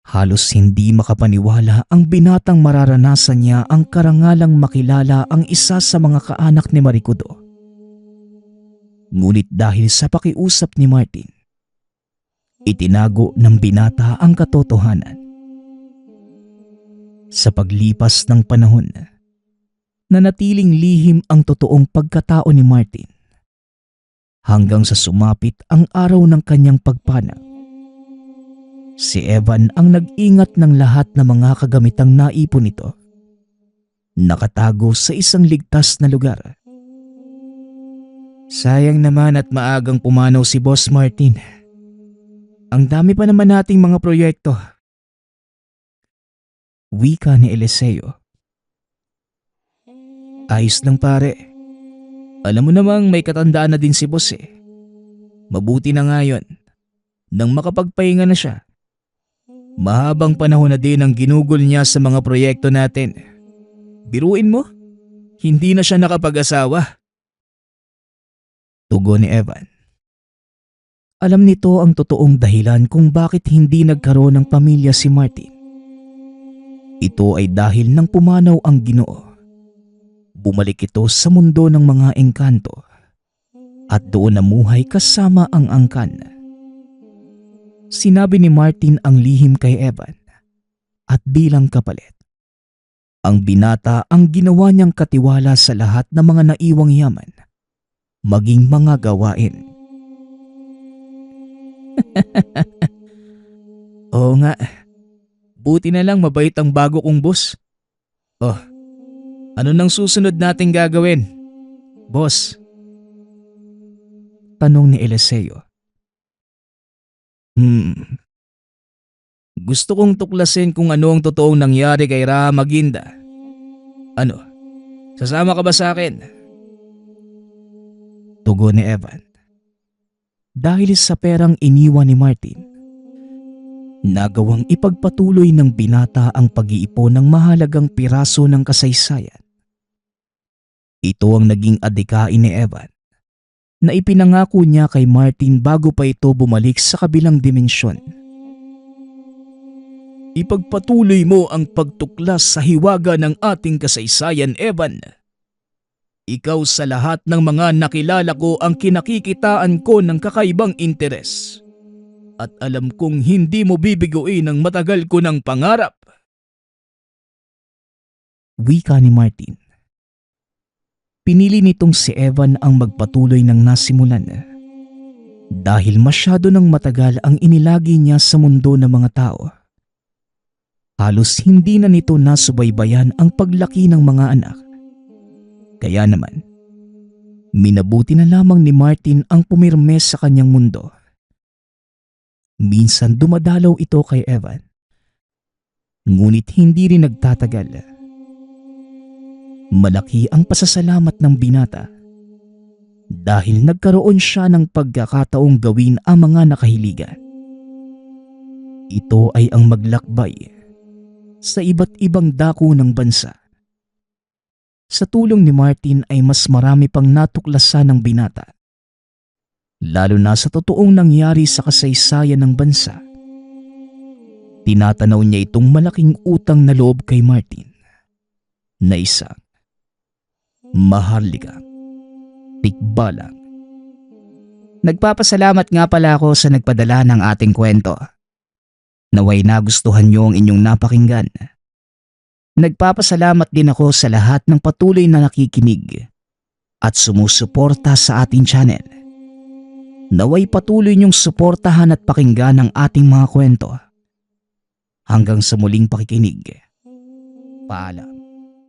Halos hindi makapaniwala ang binatang mararanasan niya ang karangalang makilala ang isa sa mga kaanak ni Marikudo. Ngunit dahil sa pakiusap ni Martin, itinago ng binata ang katotohanan. Sa paglipas ng panahon, nanatiling lihim ang totoong pagkatao ni Martin hanggang sa sumapit ang araw ng kanyang pagpanaw. Si Evan ang nag-ingat ng lahat ng mga kagamitang naipon nito, nakatago sa isang ligtas na lugar. Sayang naman at maagang pumanaw si Boss Martin. Ang dami pa naman nating mga proyekto. Wika ni Eliseo. Ayos lang pare. Alam mo namang may katandaan na din si boss eh. Mabuti na nga yun. Nang makapagpahinga na siya. Mahabang panahon na din ang ginugol niya sa mga proyekto natin. Biruin mo, hindi na siya nakapag-asawa. Tugon ni Evan. Alam nito ang totoong dahilan kung bakit hindi nagkaroon ng pamilya si Martin. Ito ay dahil nang pumanaw ang Ginoo. Bumalik ito sa mundo ng mga engkanto at doon namuhay kasama ang angkan. Sinabi ni Martin ang lihim kay Evan at bilang kapalit, ang binata ang ginawa niyang katiwala sa lahat ng mga naiwang yaman, maging mga gawain. Oo nga, buti na lang mabait ang bago kong boss. Oh, ano nang susunod nating gagawin, boss? Tanong ni Eliseo. Gusto kong tuklasin kung ano ang totoong nangyari kay Raha Maginda. Ano, sasama ka ba sa akin? Tugon ni Evan. Dahil sa perang iniwan ni Martin, nagawang ipagpatuloy ng binata ang pag-iipon ng mahalagang piraso ng kasaysayan. Ito ang naging adikain ni Evan na ipinangako niya kay Martin bago pa ito bumalik sa kabilang dimensyon. Ipagpatuloy mo ang pagtuklas sa hiwaga ng ating kasaysayan, Evan. Ikaw sa lahat ng mga nakilala ko ang kinakikitaan ko ng kakaibang interes. At alam kong hindi mo bibiguin ang matagal ko ng pangarap. Wika ni Martin. Pinili nitong si Evan ang magpatuloy ng nasimulan dahil masyado ng matagal ang inilagi niya sa mundo ng mga tao. Halos hindi na nito nasubaybayan ang paglaki ng mga anak. Kaya naman, minabuti na lamang ni Martin ang pumirme sa kanyang mundo. Minsan dumadalaw ito kay Evan, ngunit hindi rin nagtatagal. Malaki ang pasasalamat ng binata dahil nagkaroon siya ng pagkakataong gawin ang mga nakahiligan. Ito ay ang maglakbay sa iba't ibang dako ng bansa. Sa tulong ni Martin ay mas marami pang natuklasan ng binata, lalo na sa totoong nangyari sa kasaysayan ng bansa. Tinatanaw niya itong malaking utang na loob kay Martin na isang maharlikang tikbalang. Nagpapasalamat nga pala ako sa nagpadala ng ating kwento. Naway nagustuhan niyo ang inyong napakinggan. Nagpapasalamat din ako sa lahat ng patuloy na nakikinig at sumusuporta sa ating channel. Naway patuloy niyong suportahan at pakinggan ang ating mga kwento. Hanggang sa muling pakikinig. Paalam.